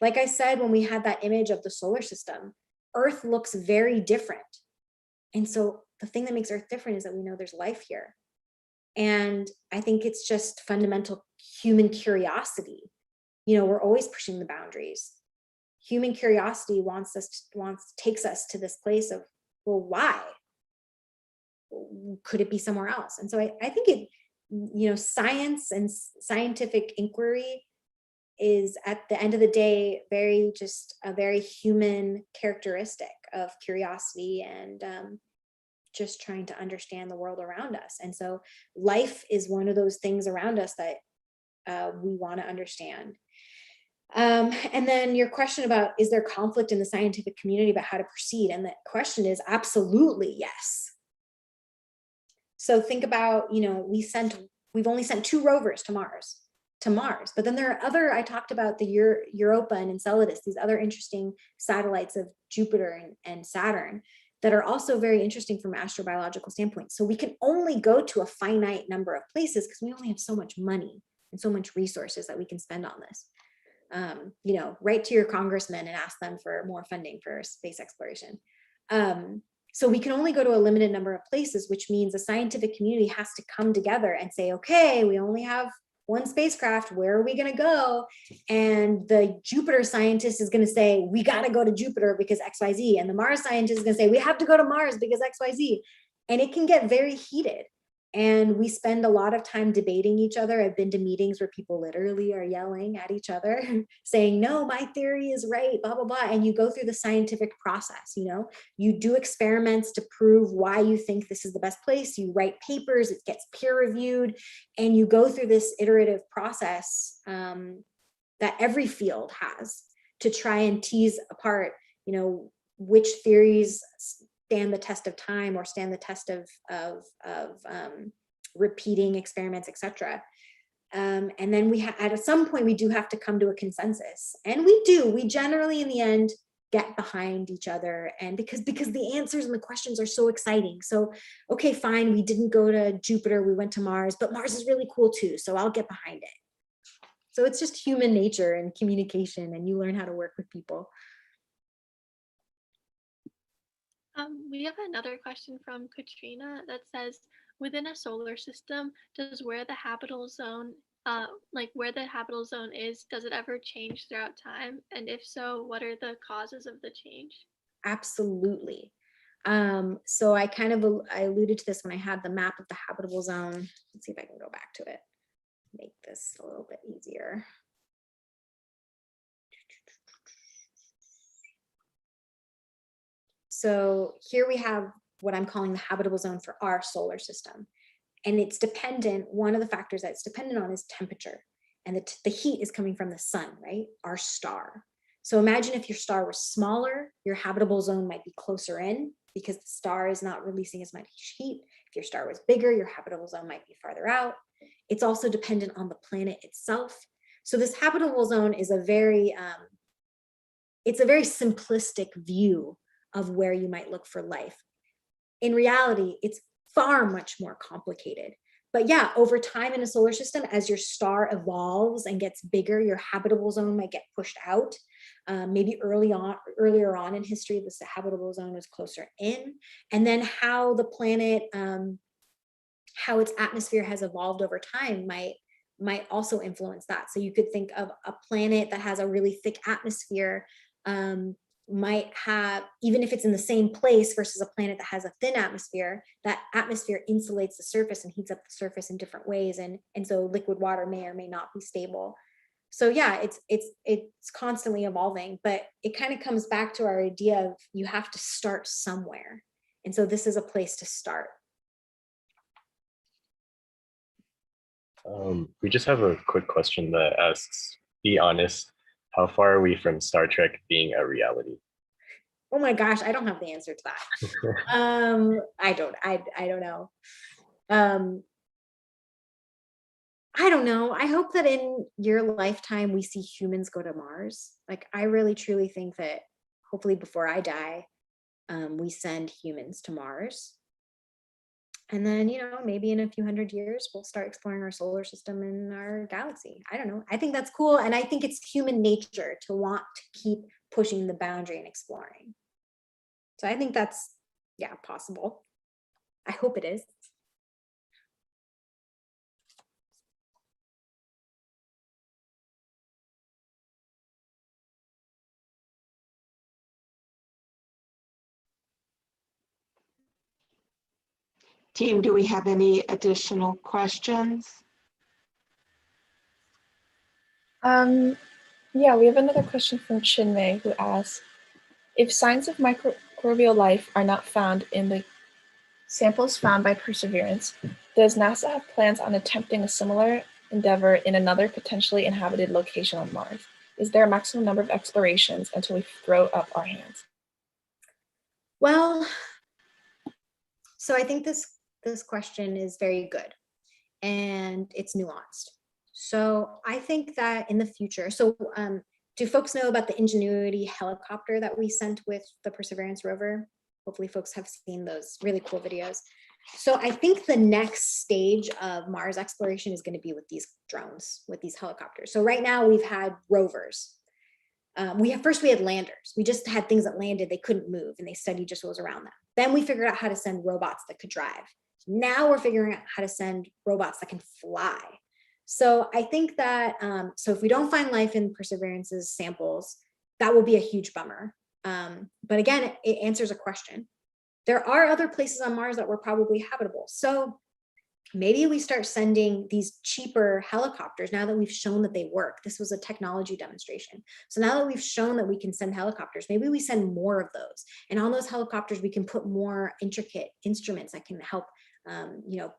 Like I said, when we had that image of the solar system, Earth looks very different. And so the thing that makes Earth different is that we know there's life here. And I think it's just fundamental human curiosity. You know, we're always pushing the boundaries. Human curiosity takes us to this place of, well, why? Could it be somewhere else? And so I think it, you know, science and scientific inquiry is at the end of the day just a very human characteristic of curiosity and just trying to understand the world around us. And so life is one of those things around us that we want to understand. And then your question about, is there conflict in the scientific community about how to proceed? And the question is absolutely yes. So think about, you know, we've only sent 2 rovers to Mars, but then there are other, I talked about the Europa and Enceladus, these other interesting satellites of Jupiter and Saturn that are also very interesting from an astrobiological standpoint. So we can only go to a finite number of places because we only have so much money and so much resources that we can spend on this. You know, write to your congressman and ask them for more funding for space exploration. So we can only go to a limited number of places, which means the scientific community has to come together and say, okay, we only have 1 spacecraft, where are we going to go? And the Jupiter scientist is going to say, we got to go to Jupiter because XYZ. And the Mars scientist is going to say, we have to go to Mars because XYZ. And it can get very heated. And we spend a lot of time debating each other. I've been to meetings where people literally are yelling at each other, saying, no, my theory is right, blah, blah, blah. And you go through the scientific process, you know, you do experiments to prove why you think this is the best place. You write papers, it gets peer reviewed, and you go through this iterative process that every field has to try and tease apart, you know, which theories stand the test of time or stand the test of repeating experiments, etc. And then at some point we do have to come to a consensus, and we generally in the end get behind each other, and because the answers and the questions are so exciting. So okay, fine, we didn't go to Jupiter, we went to Mars, but Mars is really cool too, so I'll get behind it. So it's just human nature and communication, and you learn how to work with people. We have another question from Katrina that says, within a solar system, does where the habitable zone, is, does it ever change throughout time? And if so, what are the causes of the change? Absolutely. So I alluded to this when I had the map of the habitable zone. Let's see if I can go back to it, make this a little bit easier. So here we have what I'm calling the habitable zone for our solar system. And it's dependent, one of the factors that it's dependent on is temperature. And the heat is coming from the sun, right? Our star. So imagine if your star was smaller, your habitable zone might be closer in because the star is not releasing as much heat. If your star was bigger, your habitable zone might be farther out. It's also dependent on the planet itself. So this habitable zone is a very simplistic view of where you might look for life. In reality, it's far much more complicated. But yeah, over time in a solar system, as your star evolves and gets bigger, your habitable zone might get pushed out. Maybe earlier on in history, this habitable zone was closer in. And then how the planet, how its atmosphere has evolved over time might also influence that. So you could think of a planet that has a really thick atmosphere, might have, even if it's in the same place versus a planet that has a thin atmosphere, that atmosphere insulates the surface and heats up the surface in different ways. And so liquid water may or may not be stable. So yeah, it's constantly evolving, but it kind of comes back to our idea of you have to start somewhere. And so this is a place to start. We just have a quick question that asks, be honest, how far are we from Star Trek being a reality? Oh my gosh, I don't have the answer to that. I don't know. I don't know. I hope that in your lifetime we see humans go to Mars. Like, I really truly think that hopefully before I die, we send humans to Mars. And then, you know, maybe in a few hundred years, we'll start exploring our solar system and our galaxy. I don't know. I think that's cool. And I think it's human nature to want to keep pushing the boundary and exploring. So I think that's yeah, possible. I hope it is. Team, do we have any additional questions? Yeah, we have another question from Chinmay who asks, if signs of microbial life are not found in the samples found by Perseverance, does NASA have plans on attempting a similar endeavor in another potentially inhabited location on Mars? Is there a maximum number of explorations until we throw up our hands? Well, so I think this question is very good and it's nuanced. So I think that in the future, do folks know about the Ingenuity helicopter that we sent with the Perseverance rover? Hopefully folks have seen those really cool videos. So I think the next stage of Mars exploration is going to be with these drones, with these helicopters. So right now we've had rovers. First we had landers. We just had things that landed, they couldn't move, and they studied just what was around them. Then we figured out how to send robots that could drive. Now we're figuring out how to send robots that can fly. So I think that, so if we don't find life in Perseverance's samples, that will be a huge bummer. But again, it answers a question. There are other places on Mars that were probably habitable. So maybe we start sending these cheaper helicopters now that we've shown that they work. This was a technology demonstration. So now that we've shown that we can send helicopters, maybe we send more of those. And on those helicopters, we can put more intricate instruments that can help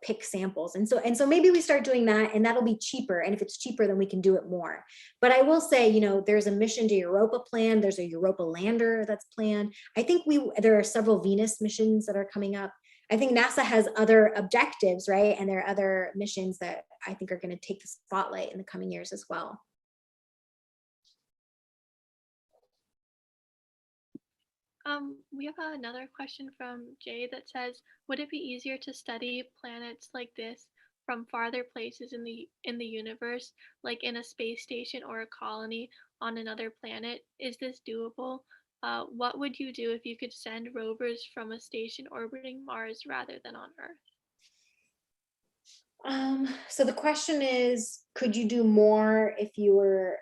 pick samples. And so maybe we start doing that, and that'll be cheaper. And if it's cheaper, then we can do it more. But I will say, there's a mission to Europa planned. There's a Europa lander that's planned. I think there are several Venus missions that are coming up. I think NASA has other objectives, right? And there are other missions that I think are going to take the spotlight in the coming years as well. We have another question from Jay that says, would it be easier to study planets like this from farther places in the universe, like in a space station or a colony on another planet? Is this doable? What would you do if you could send rovers from a station orbiting Mars rather than on Earth? So the question is, could you do more if you're,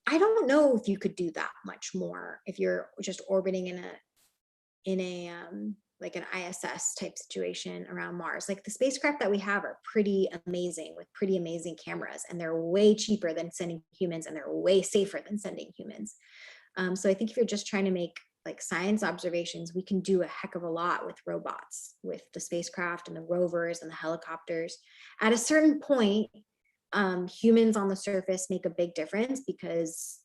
I don't know if you could do that much more if you're just orbiting in a like an ISS type situation around Mars. Like the spacecraft that we have are pretty amazing with pretty amazing cameras, and they're way cheaper than sending humans, and they're way safer than sending humans. So I think if you're just trying to make like science observations, we can do a heck of a lot with robots, with the spacecraft and the rovers and the helicopters. At a certain point, humans on the surface make a big difference because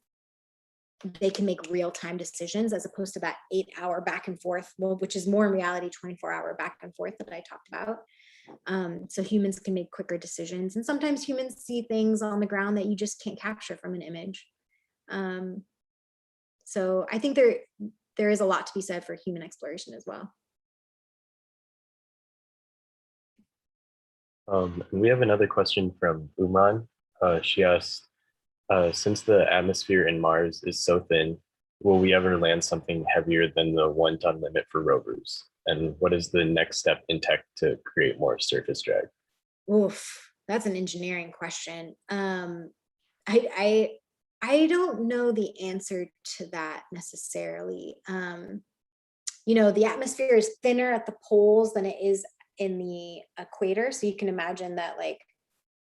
they can make real-time decisions as opposed to that 8-hour back and forth, which is more in reality 24-hour back and forth that I talked about. So humans can make quicker decisions, and sometimes humans see things on the ground that you just can't capture from an image. So I think there is a lot to be said for human exploration as well. We have another question from Umran. She asked, since the atmosphere in Mars is so thin, will we ever land something heavier than the 1-ton limit for rovers? And what is the next step in tech to create more surface drag? Oof, that's an engineering question. I don't know the answer to that necessarily. The atmosphere is thinner at the poles than it is in the equator. So you can imagine that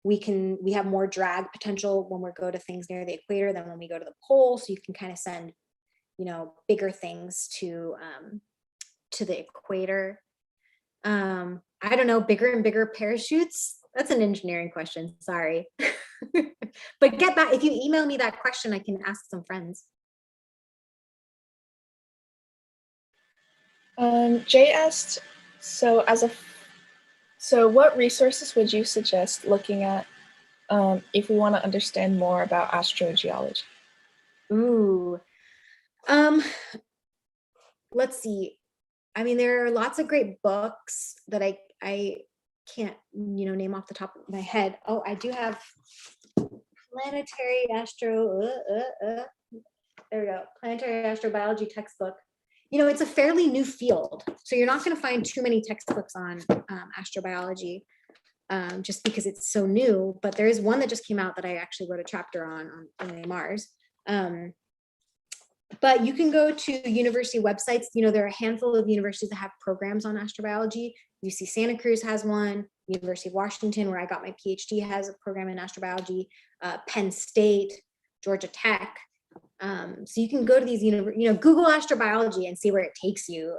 we have more drag potential when we go to things near the equator than when we go to the pole. So you can kind of send, bigger things to the equator. I don't know, bigger and bigger parachutes. That's an engineering question, sorry. But get back, if you email me that question, I can ask some friends. Jay asked, so what resources would you suggest looking at if we want to understand more about astrogeology? Ooh, let's see. I mean, there are lots of great books that I can't, name off the top of my head. Oh, I do have, Planetary there we go, Planetary Astrobiology textbook. You know, it's a fairly new field, so you're not going to find too many textbooks on astrobiology, just because it's so new. But there is one that just came out that I actually wrote a chapter on Mars. But you can go to university websites. You know, there are a handful of universities that have programs on astrobiology. UC Santa Cruz has one. University of Washington, where I got my PhD, has a program in astrobiology. Penn State, Georgia Tech. So you can go to these, Google astrobiology and see where it takes you.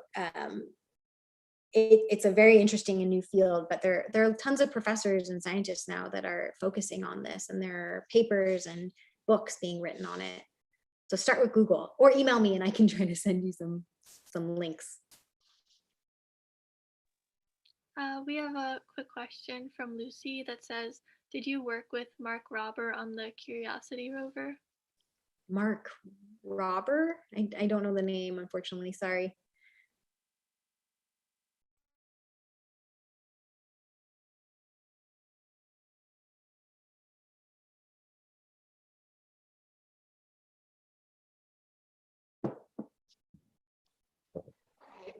It's a very interesting and new field, but there are tons of professors and scientists now that are focusing on this, and there are papers and books being written on it. So start with Google or email me and I can try to send you some links. We have a quick question from Lucy that says, did you work with Mark Rober on the Curiosity rover? Mark Rober? I don't know the name, unfortunately, sorry.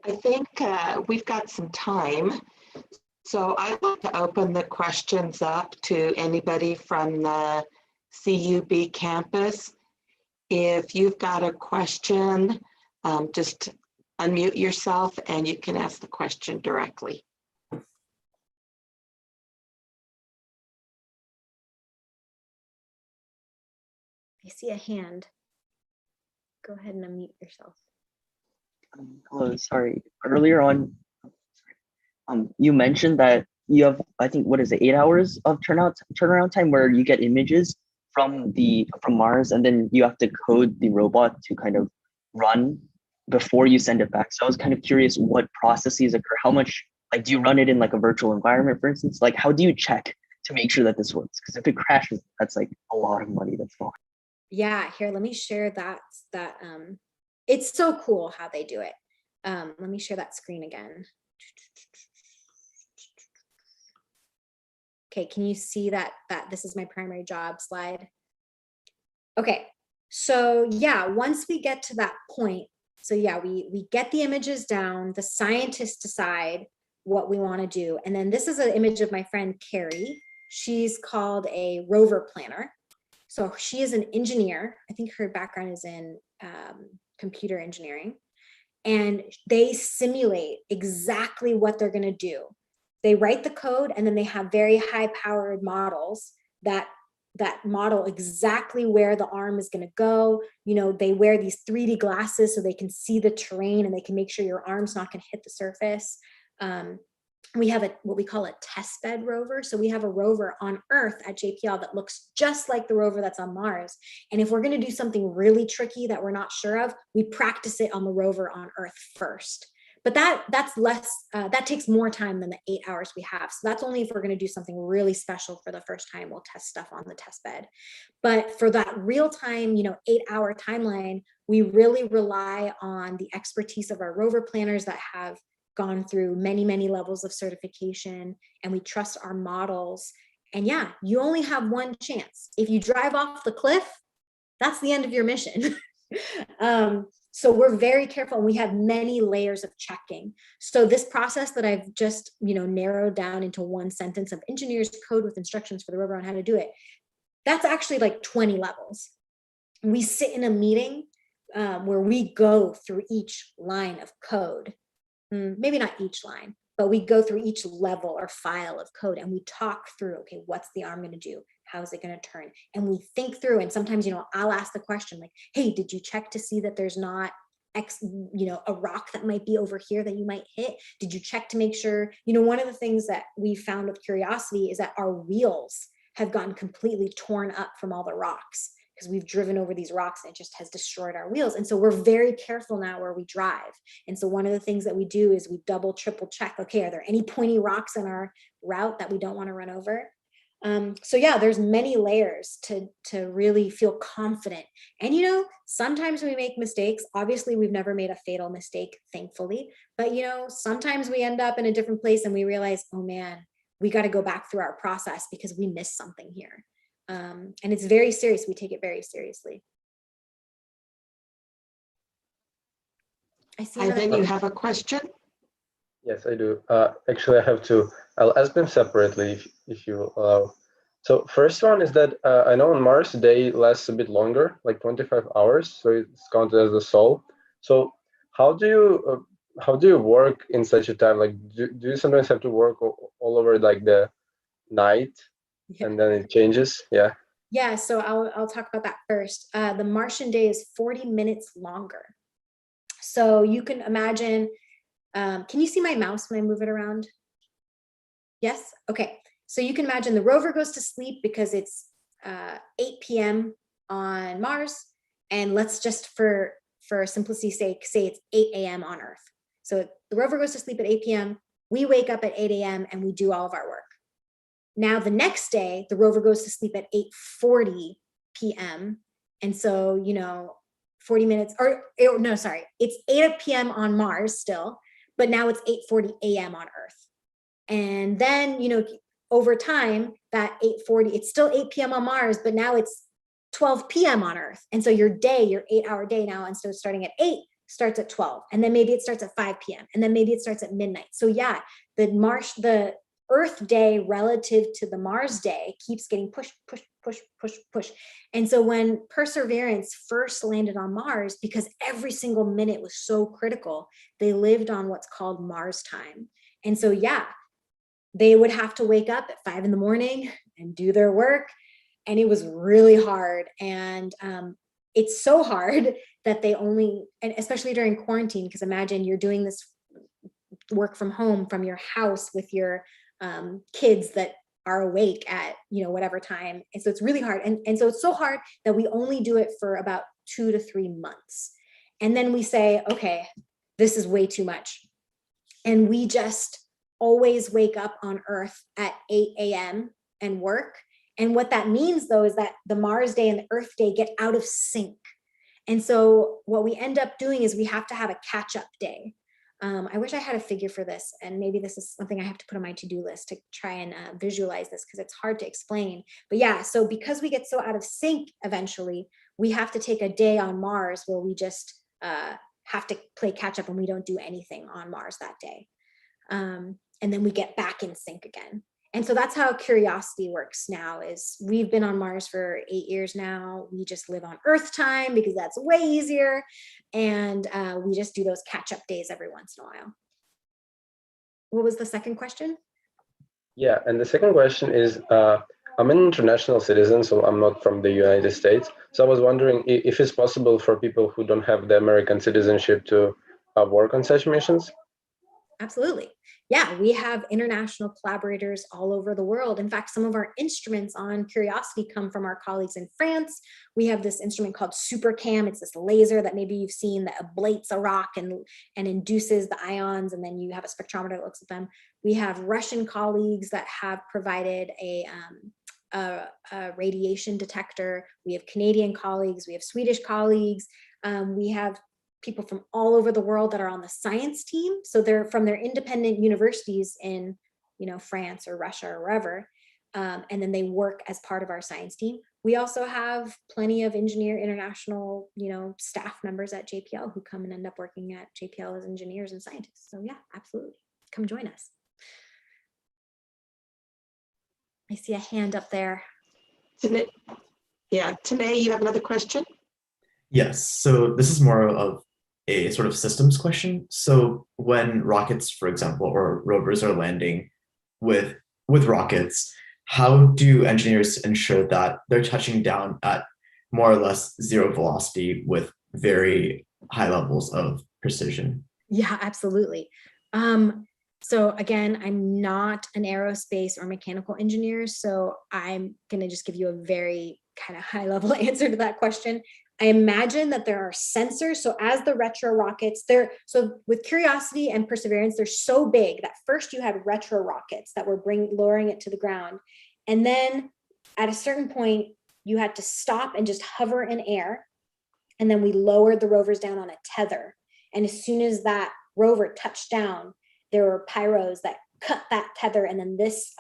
I think we've got some time. So I'd like to open the questions up to anybody from the CUB campus. If you've got a question, just unmute yourself and you can ask the question directly. I see a hand. Go ahead and unmute yourself. Hello, sorry. Earlier on, you mentioned that you have, I think, what is it, 8 hours of turnaround time where you get images from Mars, and then you have to code the robot to kind of run before you send it back. So I was kind of curious what processes occur. How much, like, do you run it in like a virtual environment, for instance? Like, how do you check to make sure that this works? Because if it crashes, that's like a lot of money that's gone. Yeah, here, let me share that. It's so cool how they do it. Let me share that screen again. Okay, can you see that this is my primary job slide? Okay, so yeah, once we get to that point, so yeah, we get the images down, the scientists decide what we want to do. And then this is an image of my friend Carrie. She's called a rover planner. So she is an engineer. I think her background is in computer engineering. And they simulate exactly what they're going to do. They write the code, and then they have very high-powered models that model exactly where the arm is going to go. You know, they wear these 3D glasses so they can see the terrain and they can make sure your arm's not going to hit the surface. We have what we call a test bed rover. So we have a rover on Earth at JPL that looks just like the rover that's on Mars. And if we're going to do something really tricky that we're not sure of, we practice it on the rover on Earth first. But that's less, that takes more time than the 8 hours we have. So that's only if we're going to do something really special for the first time, we'll test stuff on the test bed. But for that real time, 8-hour timeline, we really rely on the expertise of our rover planners that have gone through many, many levels of certification, and we trust our models. And yeah, you only have one chance. If you drive off the cliff, that's the end of your mission. So we're very careful, and we have many layers of checking. So this process that I've just, narrowed down into one sentence of engineers code with instructions for the rover on how to do it, that's actually like 20 levels. We sit in a meeting where we go through each line of code. Maybe not each line, but we go through each level or file of code, and we talk through, okay, what's the arm going to do? How is it going to turn? And we think through, and sometimes, I'll ask the question like, hey, did you check to see that there's not a rock that might be over here that you might hit? Did you check to make sure, one of the things that we found with Curiosity is that our wheels have gotten completely torn up from all the rocks, because we've driven over these rocks and it just has destroyed our wheels. And so we're very careful now where we drive. And so one of the things that we do is we double, triple check, okay, are there any pointy rocks in our route that we don't want to run over? So yeah, there's many layers to really feel confident. And sometimes we make mistakes. Obviously, we've never made a fatal mistake, thankfully. But sometimes we end up in a different place and we realize, oh man, we got to go back through our process because we missed something here. And it's very serious. We take it very seriously. I see. Ivan, you have a question? Yes, I do. Actually, I have two. I'll ask them separately if you allow. So first one is that I know on Mars day lasts a bit longer, like 25 hours, so it's counted as the sol. So how do you work in such a time? Like, do you sometimes have to work all over like the night, and then it changes? Yeah. Yeah, so I'll talk about that first. The Martian day is 40 minutes longer. So you can imagine, can you see my mouse when I move it around? Yes? Okay. So you can imagine the rover goes to sleep because it's 8 p.m. on Mars. And let's just, for simplicity's sake, say it's 8 a.m. on Earth. So the rover goes to sleep at 8 p.m. We wake up at 8 a.m. and we do all of our work. Now the next day, the rover goes to sleep at 8:40 p.m. And so, 40 minutes, no, sorry, it's 8 p.m. on Mars still, but now it's 8:40 a.m. on Earth. And then, over time, that 8:40, it's still 8 p.m. on Mars, but now it's 12 p.m. on Earth. And so your 8-hour day now, instead of starting at 8, starts at 12. And then maybe it starts at 5 p.m. And then maybe it starts at midnight. So yeah, the Earth day relative to the Mars day keeps getting pushed. And so when Perseverance first landed on Mars, because every single minute was so critical, they lived on what's called Mars time. And so, yeah, they would have to wake up at 5 a.m. and do their work. And it was really hard. And it's so hard that and especially during quarantine, because imagine you're doing this work from home, from your house with your kids that are awake at whatever time. And so it's really hard. And so it's so hard that we only do it for about 2 to 3 months. And then we say, okay, this is way too much. And we just always wake up on Earth at 8 a.m. and work. And what that means though, is that the Mars day and the Earth day get out of sync. And so what we end up doing is we have to have a catch-up day. I wish I had a figure for this, and maybe this is something I have to put on my to-do list to try and visualize this, because it's hard to explain. But yeah, so because we get so out of sync eventually, we have to take a day on Mars where we just have to play catch up and we don't do anything on Mars that day. And then we get back in sync again. And so that's how Curiosity works now. Is we've been on Mars for 8 years now. We just live on Earth time because that's way easier. And we just do those catch-up days every once in a while. What was the second question? Yeah, and the second question is, I'm an international citizen, so I'm not from the United States. So I was wondering if it's possible for people who don't have the American citizenship to work on such missions? Absolutely. Yeah, we have international collaborators all over the world. In fact, some of our instruments on Curiosity come from our colleagues in France. We have this instrument called SuperCam. It's this laser that maybe you've seen that ablates a rock and induces the ions, and then you have a spectrometer that looks at them. We have Russian colleagues that have provided a radiation detector. We have Canadian colleagues. We have Swedish colleagues. We have people from all over the world that are on the science team. So they're from their independent universities in, France or Russia or wherever. And then they work as part of our science team. We also have plenty of international, staff members at JPL who come and end up working at JPL as engineers and scientists. So yeah, absolutely. Come join us. I see a hand up there. Yeah, Tanay, you have another question? Yes, so this is more of a sort of systems question. So when rockets, for example, or rovers are landing with rockets, how do engineers ensure that they're touching down at more or less zero velocity with very high levels of precision? Yeah, absolutely. So again, I'm not an aerospace or mechanical engineer, so I'm going to just give you a very kind of high level answer to that question. I imagine that there are sensors. So as the retro rockets, so with Curiosity and Perseverance, they're so big that first you had retro rockets that were lowering it to the ground. And then at a certain point, you had to stop and just hover in air. And then we lowered the rovers down on a tether. And as soon as that rover touched down, there were pyros that cut that tether. And then this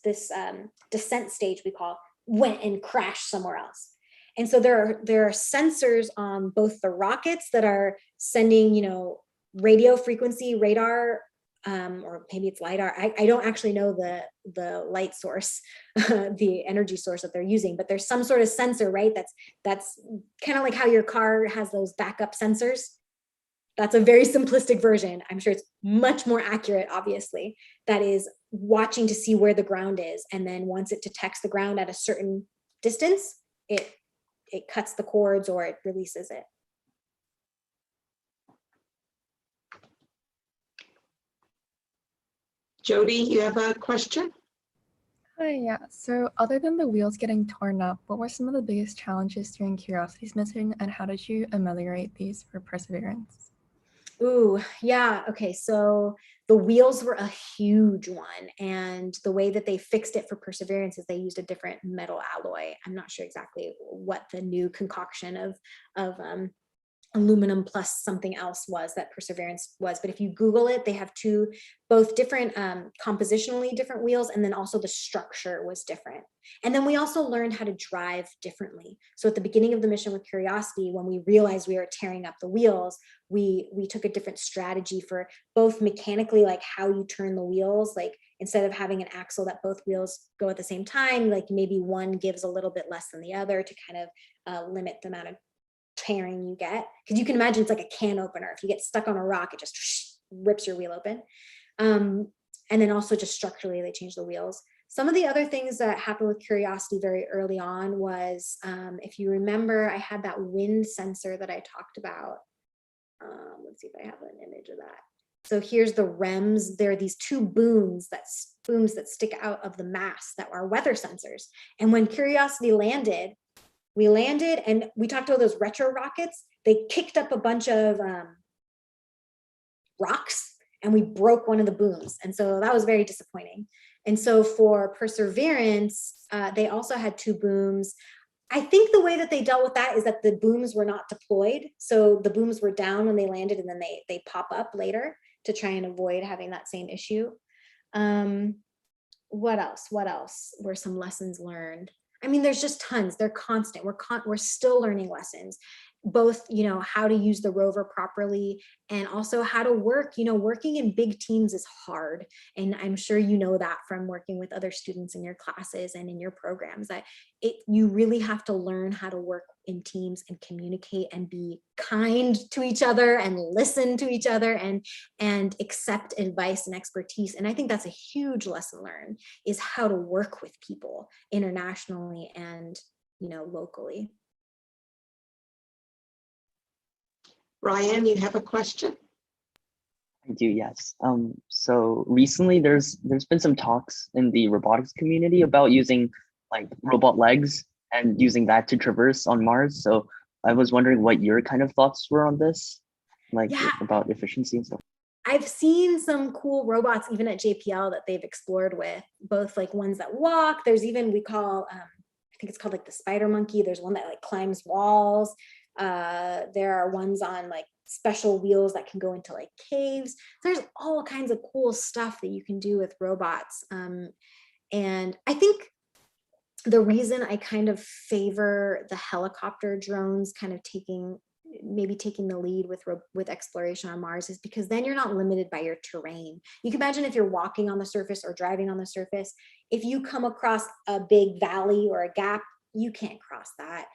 descent stage we call went and crashed somewhere else. And so there are sensors on both the rockets that are sending, radio frequency radar, or maybe it's LiDAR. I don't actually know the light source, the energy source that they're using, but there's some sort of sensor, right? That's kind of like how your car has those backup sensors. That's a very simplistic version. I'm sure it's much more accurate, obviously, that is watching to see where the ground is. And then once it detects the ground at a certain distance, it cuts the cords or it releases it. Jody, you have a question? Hi, yeah. So other than the wheels getting torn up, what were some of the biggest challenges during Curiosity's mission, and how did you ameliorate these for Perseverance? Ooh, yeah. Okay, so the wheels were a huge one, and the way that they fixed it for Perseverance is they used a different metal alloy. I'm not sure exactly what the new concoction of aluminum plus something else was that Perseverance was, but if you Google it, they have both different compositionally different wheels, and then also the structure was different. And then we also learned how to drive differently. So at the beginning of the mission with Curiosity, when we realized we were tearing up the wheels, we took a different strategy for both mechanically, like how you turn the wheels, like instead of having an axle that both wheels go at the same time, like maybe one gives a little bit less than the other to kind of limit the amount of tearing you get, because you can imagine it's like a can opener. If you get stuck on a rock, it just rips your wheel open. And then also just structurally, they changed the wheels. Some of the other things that happened with Curiosity very early on was, if you remember, I had that wind sensor that I talked about. Let's see if I have an image of that. So here's the REMS. There are these two booms that stick out of the mast that are weather sensors. And when Curiosity landed, we landed and we talked about those retro rockets. They kicked up a bunch of rocks and we broke one of the booms. And so that was very disappointing. And so for Perseverance, they also had two booms. I think the way that they dealt with that is that the booms were not deployed. So the booms were down when they landed, and then they pop up later to try and avoid having that same issue. What else? What else were some lessons learned? I mean, there's just tons. They're constant. We're still learning lessons, both, how to use the rover properly and also how to work. Working in big teams is hard. And I'm sure you know that from working with other students in your classes and in your programs, that you really have to learn how to work in teams and communicate and be kind to each other and listen to each other and accept advice and expertise. And I think that's a huge lesson learned, is how to work with people internationally and, locally. Ryan, you have a question? I do, yes. So recently there's been some talks in the robotics community about using like robot legs and using that to traverse on Mars. So I was wondering what your kind of thoughts were on this, like about efficiency and stuff. I've seen some cool robots even at JPL that they've explored with, both like ones that walk. There's even, we call, I think it's called like the spider monkey. There's one that like climbs walls. There are ones on like special wheels that can go into like caves. There's all kinds of cool stuff that you can do with robots. And I think the reason I kind of favor the helicopter drones kind of taking the lead with exploration on Mars is because then you're not limited by your terrain. You can imagine if you're walking on the surface or driving on the surface, if you come across a big valley or a gap, you can't cross that.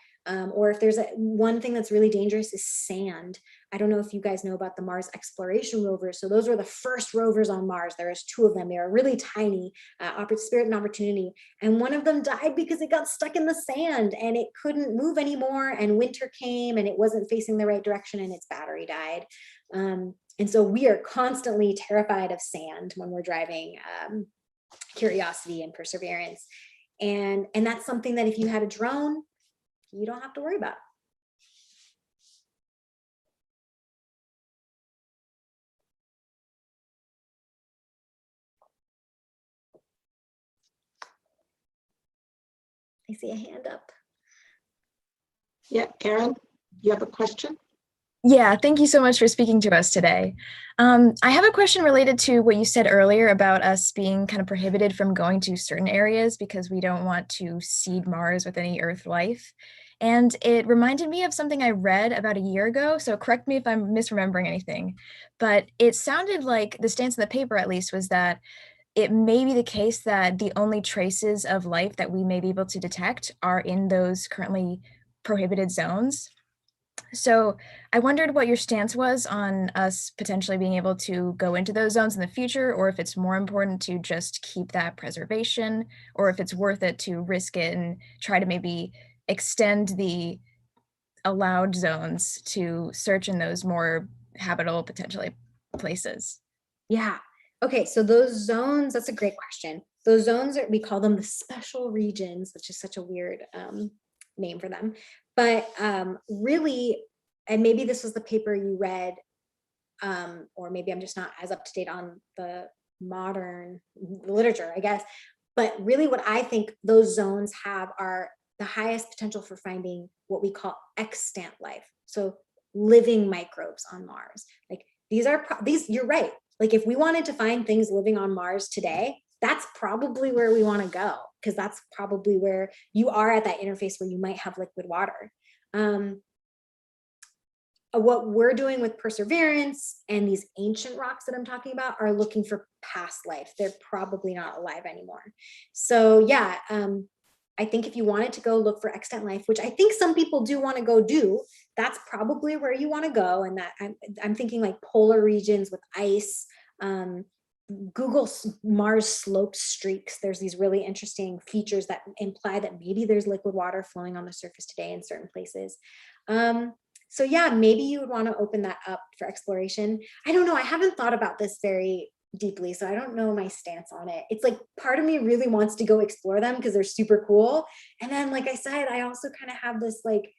Or if there's one thing that's really dangerous is sand. I don't know if you guys know about the Mars exploration rovers. So those were the first rovers on Mars. There was two of them. They were really tiny, Spirit and Opportunity. And one of them died because it got stuck in the sand and it couldn't move anymore. And winter came and it wasn't facing the right direction and its battery died. And so we are constantly terrified of sand when we're driving Curiosity and Perseverance. And that's something that if you had a drone, you don't have to worry about. I see a hand up. Yeah, Aaron, you have a question? Yeah, thank you so much for speaking to us today. I have a question related to what you said earlier about us being kind of prohibited from going to certain areas because we don't want to seed Mars with any Earth life. And it reminded me of something I read about a year ago, so correct me if I'm misremembering anything, but it sounded like the stance in the paper, at least, was that it may be the case that the only traces of life that we may be able to detect are in those currently prohibited zones. So I wondered what your stance was on us potentially being able to go into those zones in the future, or if it's more important to just keep that preservation, or if it's worth it to risk it and try to maybe extend the allowed zones to search in those more habitable potentially places. Yeah. Okay, so those zones, that's a great question. Those zones we call them the special regions, which is such a weird name for them. But really, and maybe this was the paper you read, or maybe I'm just not as up to date on the modern literature, I guess. But really what I think those zones have are the highest potential for finding what we call extant life. So living microbes on Mars. Like these, you're right. Like if we wanted to find things living on Mars today, that's probably where we want to go, because that's probably where you are at that interface where you might have liquid water. What we're doing with Perseverance and these ancient rocks that I'm talking about are looking for past life. They're probably not alive anymore. So yeah, I think if you wanted to go look for extant life, which I think some people do want to go do, that's probably where you want to go. And that I'm thinking like polar regions with ice, Google Mars slope streaks. There's these really interesting features that imply that maybe there's liquid water flowing on the surface today in certain places. So yeah, maybe you would want to open that up for exploration. I don't know. I haven't thought about this very deeply, so I don't know my stance on it. It's like part of me really wants to go explore them because they're super cool. And then, like I said, I also kind of have this like,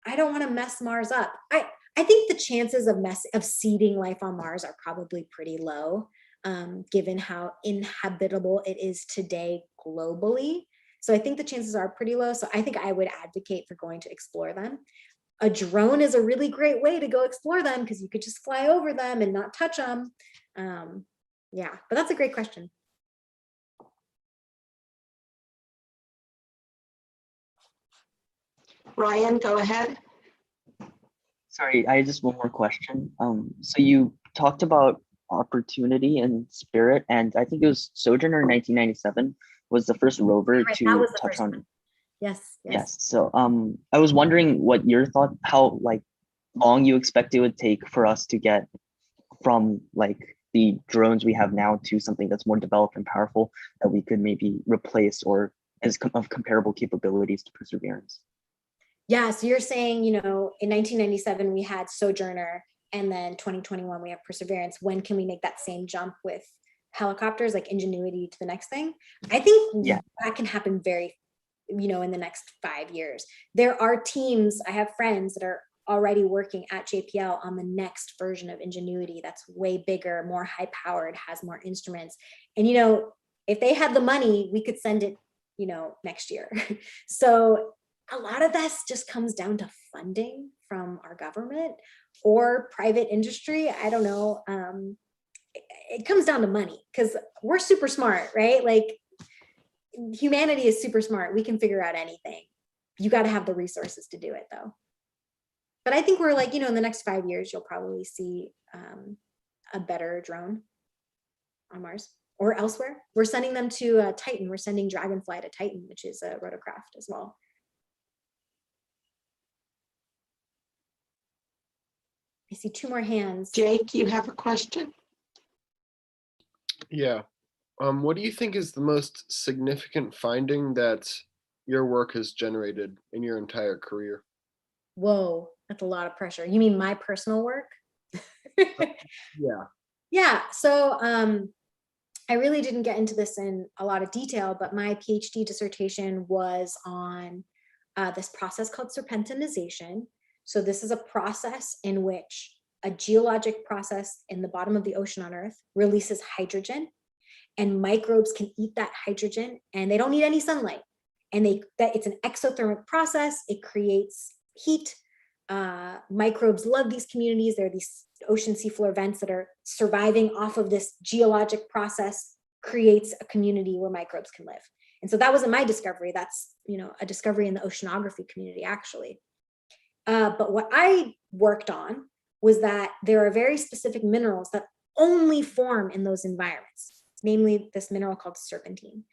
I don't want to mess Mars up. I think the chances of seeding life on Mars are probably pretty low, given how inhabitable it is today globally. So I think the chances are pretty low. So I think I would advocate for going to explore them. A drone is a really great way to go explore them because you could just fly over them and not touch them. Yeah, but that's a great question. Ryan, go ahead. Sorry, I just one more question. So you talked about opportunity and spirit, and I think it was Sojourner in 1997 was the first rover Right, to touch on. Yes. So I was wondering what your thought, how like long you expect it would take for us to get from like the drones we have now to something that's more developed and powerful that we could maybe replace or of comparable capabilities to Perseverance. Yeah, so you're saying, in 1997 we had Sojourner, and then 2021 we have Perseverance. When can we make that same jump with helicopters, like Ingenuity to the next thing? I think that can happen very, in the next 5 years. There are teams, I have friends that are already working at JPL on the next version of Ingenuity that's way bigger, more high powered, has more instruments. And, if they had the money, we could send it, next year. So a lot of this just comes down to funding from our government or private industry. I don't know. It comes down to money because we're super smart, right? Like humanity is super smart. We can figure out anything. You got to have the resources to do it though. But I think we're like, in the next 5 years, you'll probably see a better drone on Mars or elsewhere. We're sending them to Titan. We're sending Dragonfly to Titan, which is a rotorcraft as well. I see 2 more hands. Jake, you have a question? Yeah. What do you think is the most significant finding that your work has generated in your entire career? Whoa, that's a lot of pressure. You mean my personal work? Yeah. Yeah. So I really didn't get into this in a lot of detail, but my PhD dissertation was on this process called serpentinization. So this is a process in which a geologic process in the bottom of the ocean on Earth releases hydrogen, and microbes can eat that hydrogen, and they don't need any sunlight. And it's an exothermic process. It creates heat. Microbes love these communities. There are these ocean seafloor vents that are surviving off of this geologic process, creates a community where microbes can live. And so that wasn't my discovery. That's, a discovery in the oceanography community, actually. But what I worked on was that there are very specific minerals that only form in those environments, namely this mineral called serpentine.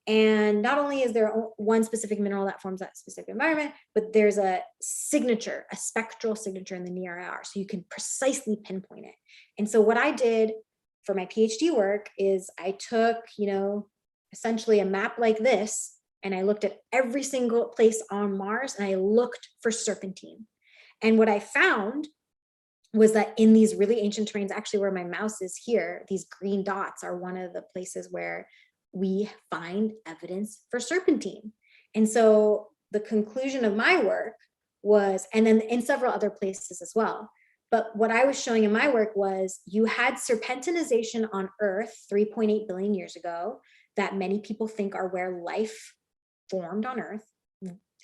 And not only is there one specific mineral that forms that specific environment, but there's a signature, a spectral signature in the near IR, so you can precisely pinpoint it. And so what I did for my PhD work is I took, essentially a map like this, and I looked at every single place on Mars, and I looked for serpentine. And what I found was that in these really ancient terrains, actually where my mouse is here, these green dots are one of the places where we find evidence for serpentine. And so the conclusion of my work was, and then in several other places as well, but what I was showing in my work was you had serpentinization on Earth 3.8 billion years ago that many people think are where life formed on Earth.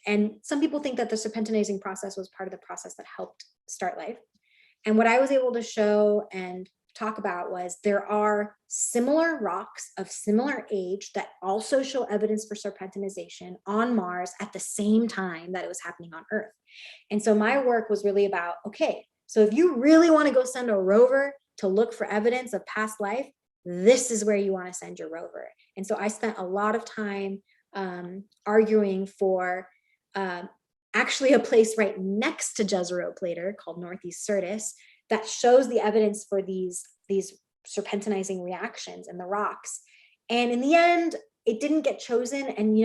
And some people think that the serpentinizing process was part of the process that helped start life. And what I was able to show and talk about was there are similar rocks of similar age that also show evidence for serpentinization on Mars at the same time that it was happening on Earth. And so my work was really about, okay, so if you really want to go send a rover to look for evidence of past life, this is where you want to send your rover. And so I spent a lot of time arguing for actually a place right next to Jezero Crater called Northeast Syrtis that shows the evidence for these serpentinizing reactions in the rocks. And in the end, it didn't get chosen. And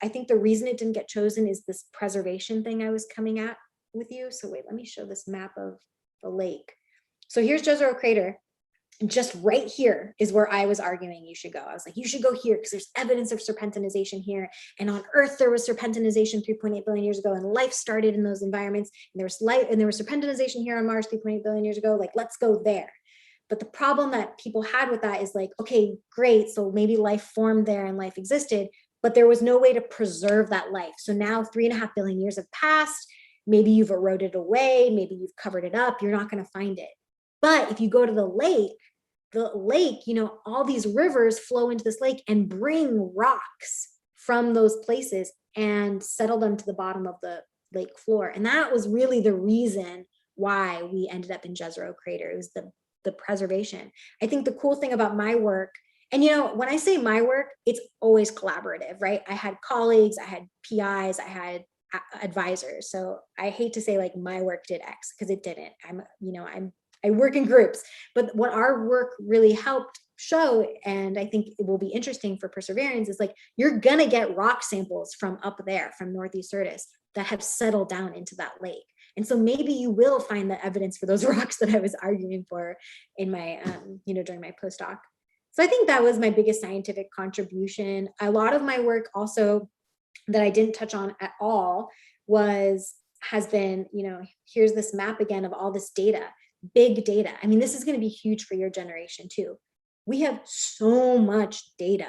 I think the reason it didn't get chosen is this preservation thing I was coming at with you. So wait, let me show this map of the lake. So here's Jezero Crater. Just right here is where I was arguing you should go. I was like, you should go here because there's evidence of serpentinization here. And on Earth, there was serpentinization 3.8 billion years ago, and life started in those environments. And there was life, and there was serpentinization here on Mars 3.8 billion years ago. Like, let's go there. But the problem that people had with that is like, okay, great. So maybe life formed there and life existed, but there was no way to preserve that life. So now 3.5 billion years have passed. Maybe you've eroded away. Maybe you've covered it up. You're not going to find it. But if you go to the lake, all these rivers flow into this lake and bring rocks from those places and settle them to the bottom of the lake floor. And that was really the reason why we ended up in Jezero Crater. It was the preservation. I think the cool thing about my work, and when I say my work, it's always collaborative, right? I had colleagues, I had PIs, I had advisors. So I hate to say like my work did X because it didn't. I work in groups, but what our work really helped show, and I think it will be interesting for Perseverance, is like you're gonna get rock samples from up there, from Northeast Syrtis, that have settled down into that lake. And so maybe you will find the evidence for those rocks that I was arguing for in my, during my postdoc. So I think that was my biggest scientific contribution. A lot of my work also that I didn't touch on at all has been, here's this map again of all this data. Big data. I mean, this is going to be huge for your generation too. We have so much data.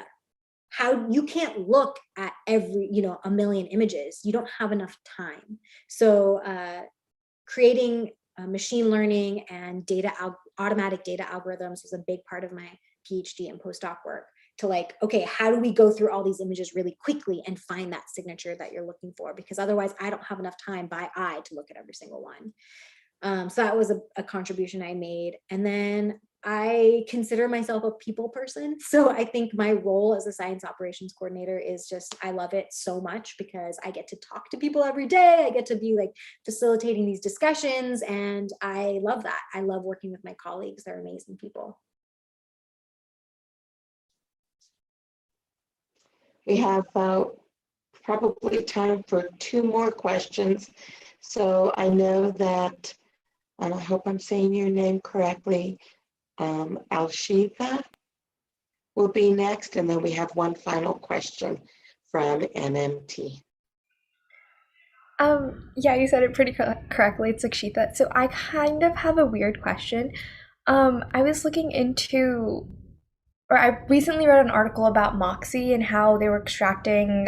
How you can't look at every, a million images. You don't have enough time. So creating machine learning and automatic data algorithms was a big part of my PhD and postdoc work to like, okay, how do we go through all these images really quickly and find that signature that you're looking for? Because otherwise I don't have enough time by eye to look at every single one. So that was a contribution I made. And then I consider myself a people person. So I think my role as a science operations coordinator is just, I love it so much because I get to talk to people every day. I get to be like facilitating these discussions. And I love that. I love working with my colleagues. They're amazing people. We have probably time for 2 more questions. So I know that, and I hope I'm saying your name correctly, Alshitha will be next, and then we have one final question from NMT. Yeah, you said it pretty correctly. It's Akshita. So I kind of have a weird question. I was looking into, or I recently read an article about MOXIE and how they were extracting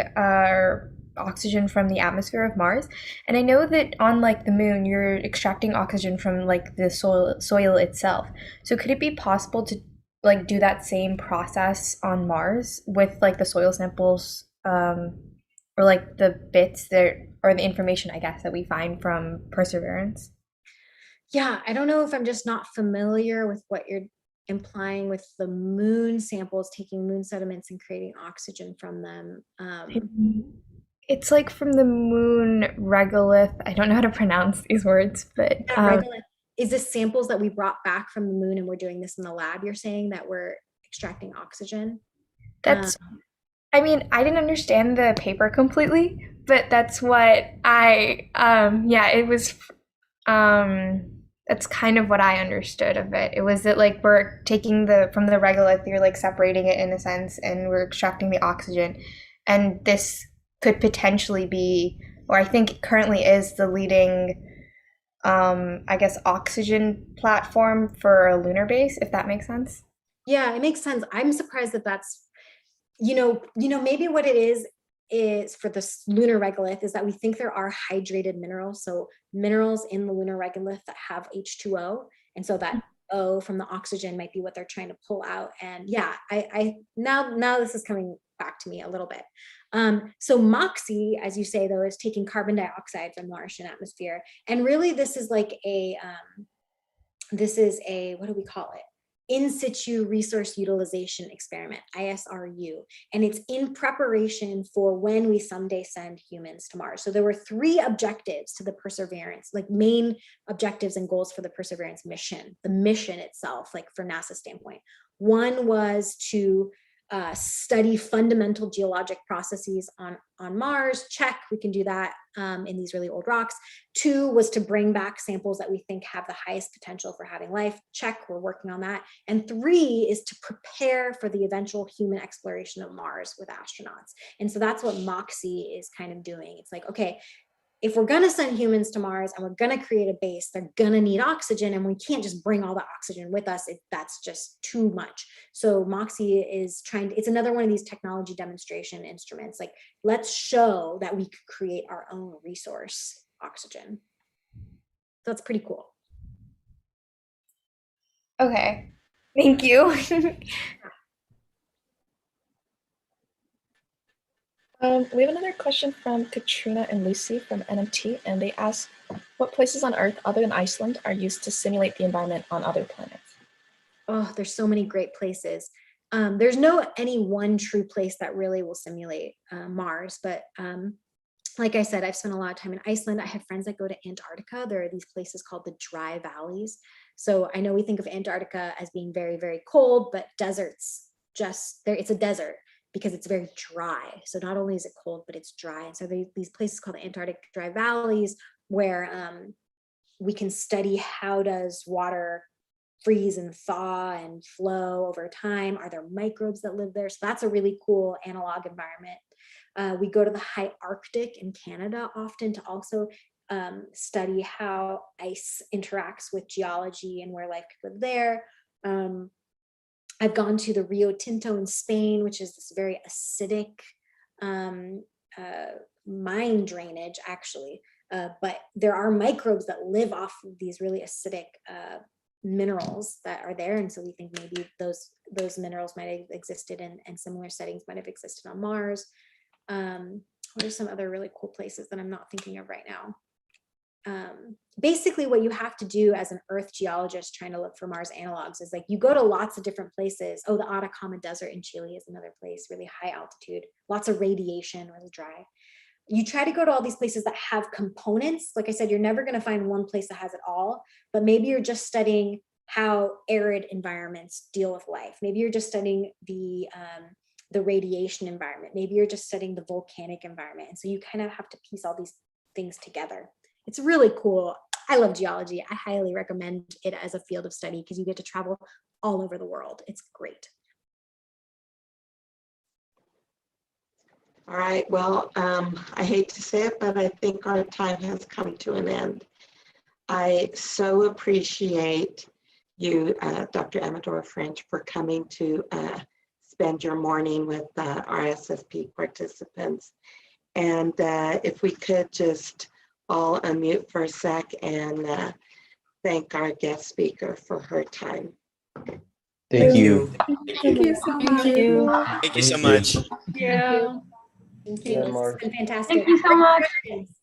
oxygen from the atmosphere of Mars. And I know that on like the moon, you're extracting oxygen from like the soil itself. So could it be possible to like do that same process on Mars with like the soil samples, or like the bits that, or the information, I guess, that we find from Perseverance? Yeah, I don't know if I'm just not familiar with what you're implying with the moon samples, taking moon sediments and creating oxygen from them. It's like from the moon regolith. I don't know how to pronounce these words, but Regolith, is this samples that we brought back from the moon and we're doing this in the lab? You're saying that we're extracting oxygen? that's, I mean, I didn't understand the paper completely, but that's what yeah, it was, that's kind of what I understood of it. It was that like we're taking from the regolith, you're like separating it in a sense, and we're extracting the oxygen. And this could potentially be, or I think it currently is, the leading, I guess, oxygen platform for a lunar base, if that makes sense. Yeah, it makes sense. I'm surprised that that's, maybe what it is for the lunar regolith is that we think there are hydrated minerals. So minerals in the lunar regolith that have H2O. And so that O from the oxygen might be what they're trying to pull out. And yeah, I now this is coming back to me a little bit. So MOXIE, as you say, though, is taking carbon dioxide from the Martian atmosphere. And really this is like a, what do we call it? In situ resource utilization experiment, ISRU, and it's in preparation for when we someday send humans to Mars. So there were 3 objectives to the Perseverance, like main objectives and goals for the Perseverance mission, the mission itself, like for NASA's standpoint. One was to study fundamental geologic processes on Mars. Check, we can do that in these really old rocks. 2 was to bring back samples that we think have the highest potential for having life. Check, we're working on that. And 3 is to prepare for the eventual human exploration of Mars with astronauts. And so that's what MOXIE is kind of doing. It's like, okay, if we're going to send humans to Mars and we're going to create a base, they're going to need oxygen, and we can't just bring all the oxygen with us. That's just too much. So MOXIE is it's another one of these technology demonstration instruments. Like, let's show that we could create our own resource oxygen. So that's pretty cool. Okay, thank you. We have another question from Katrina and Lucy from NMT, and they ask, what places on Earth other than Iceland are used to simulate the environment on other planets? Oh, there's so many great places. There's no any one true place that really will simulate Mars, but like I said, I've spent a lot of time in Iceland. I have friends that go to Antarctica. There are these places called the dry valleys. So I know we think of Antarctica as being very, very cold, but deserts just there. It's a desert because it's very dry. So not only is it cold, but it's dry. And so these places called the Antarctic dry valleys, where we can study how does water freeze and thaw and flow over time. Are there microbes that live there? So that's a really cool analog environment. We go to the high Arctic in Canada often to also study how ice interacts with geology and where life could live there. I've gone to the Rio Tinto in Spain, which is this very acidic mine drainage, actually. But there are microbes that live off of these really acidic minerals that are there. And so we think maybe those minerals might have existed and similar settings might have existed on Mars. What are some other really cool places that I'm not thinking of right now? Basically what you have to do as an Earth geologist trying to look for Mars analogs is like you go to lots of different places. Oh, the Atacama Desert in Chile is another place, really high altitude, lots of radiation, really dry. You try to go to all these places that have components. Like I said, you're never going to find one place that has it all, but maybe you're just studying how arid environments deal with life. Maybe you're just studying the radiation environment. Maybe you're just studying the volcanic environment. And so you kind of have to piece all these things together. It's really cool. I love geology. I highly recommend it as a field of study because you get to travel all over the world. It's great. All right, well, I hate to say it, but I think our time has come to an end. I so appreciate you, Dr. Amador-French, for coming to spend your morning with our SSP participants. And if we could just all unmute for a sec and thank our guest speaker for her time. Thank you. Thank you so much. Thank you so much. Thank you. Thank It's been fantastic. Thank you so much. Questions?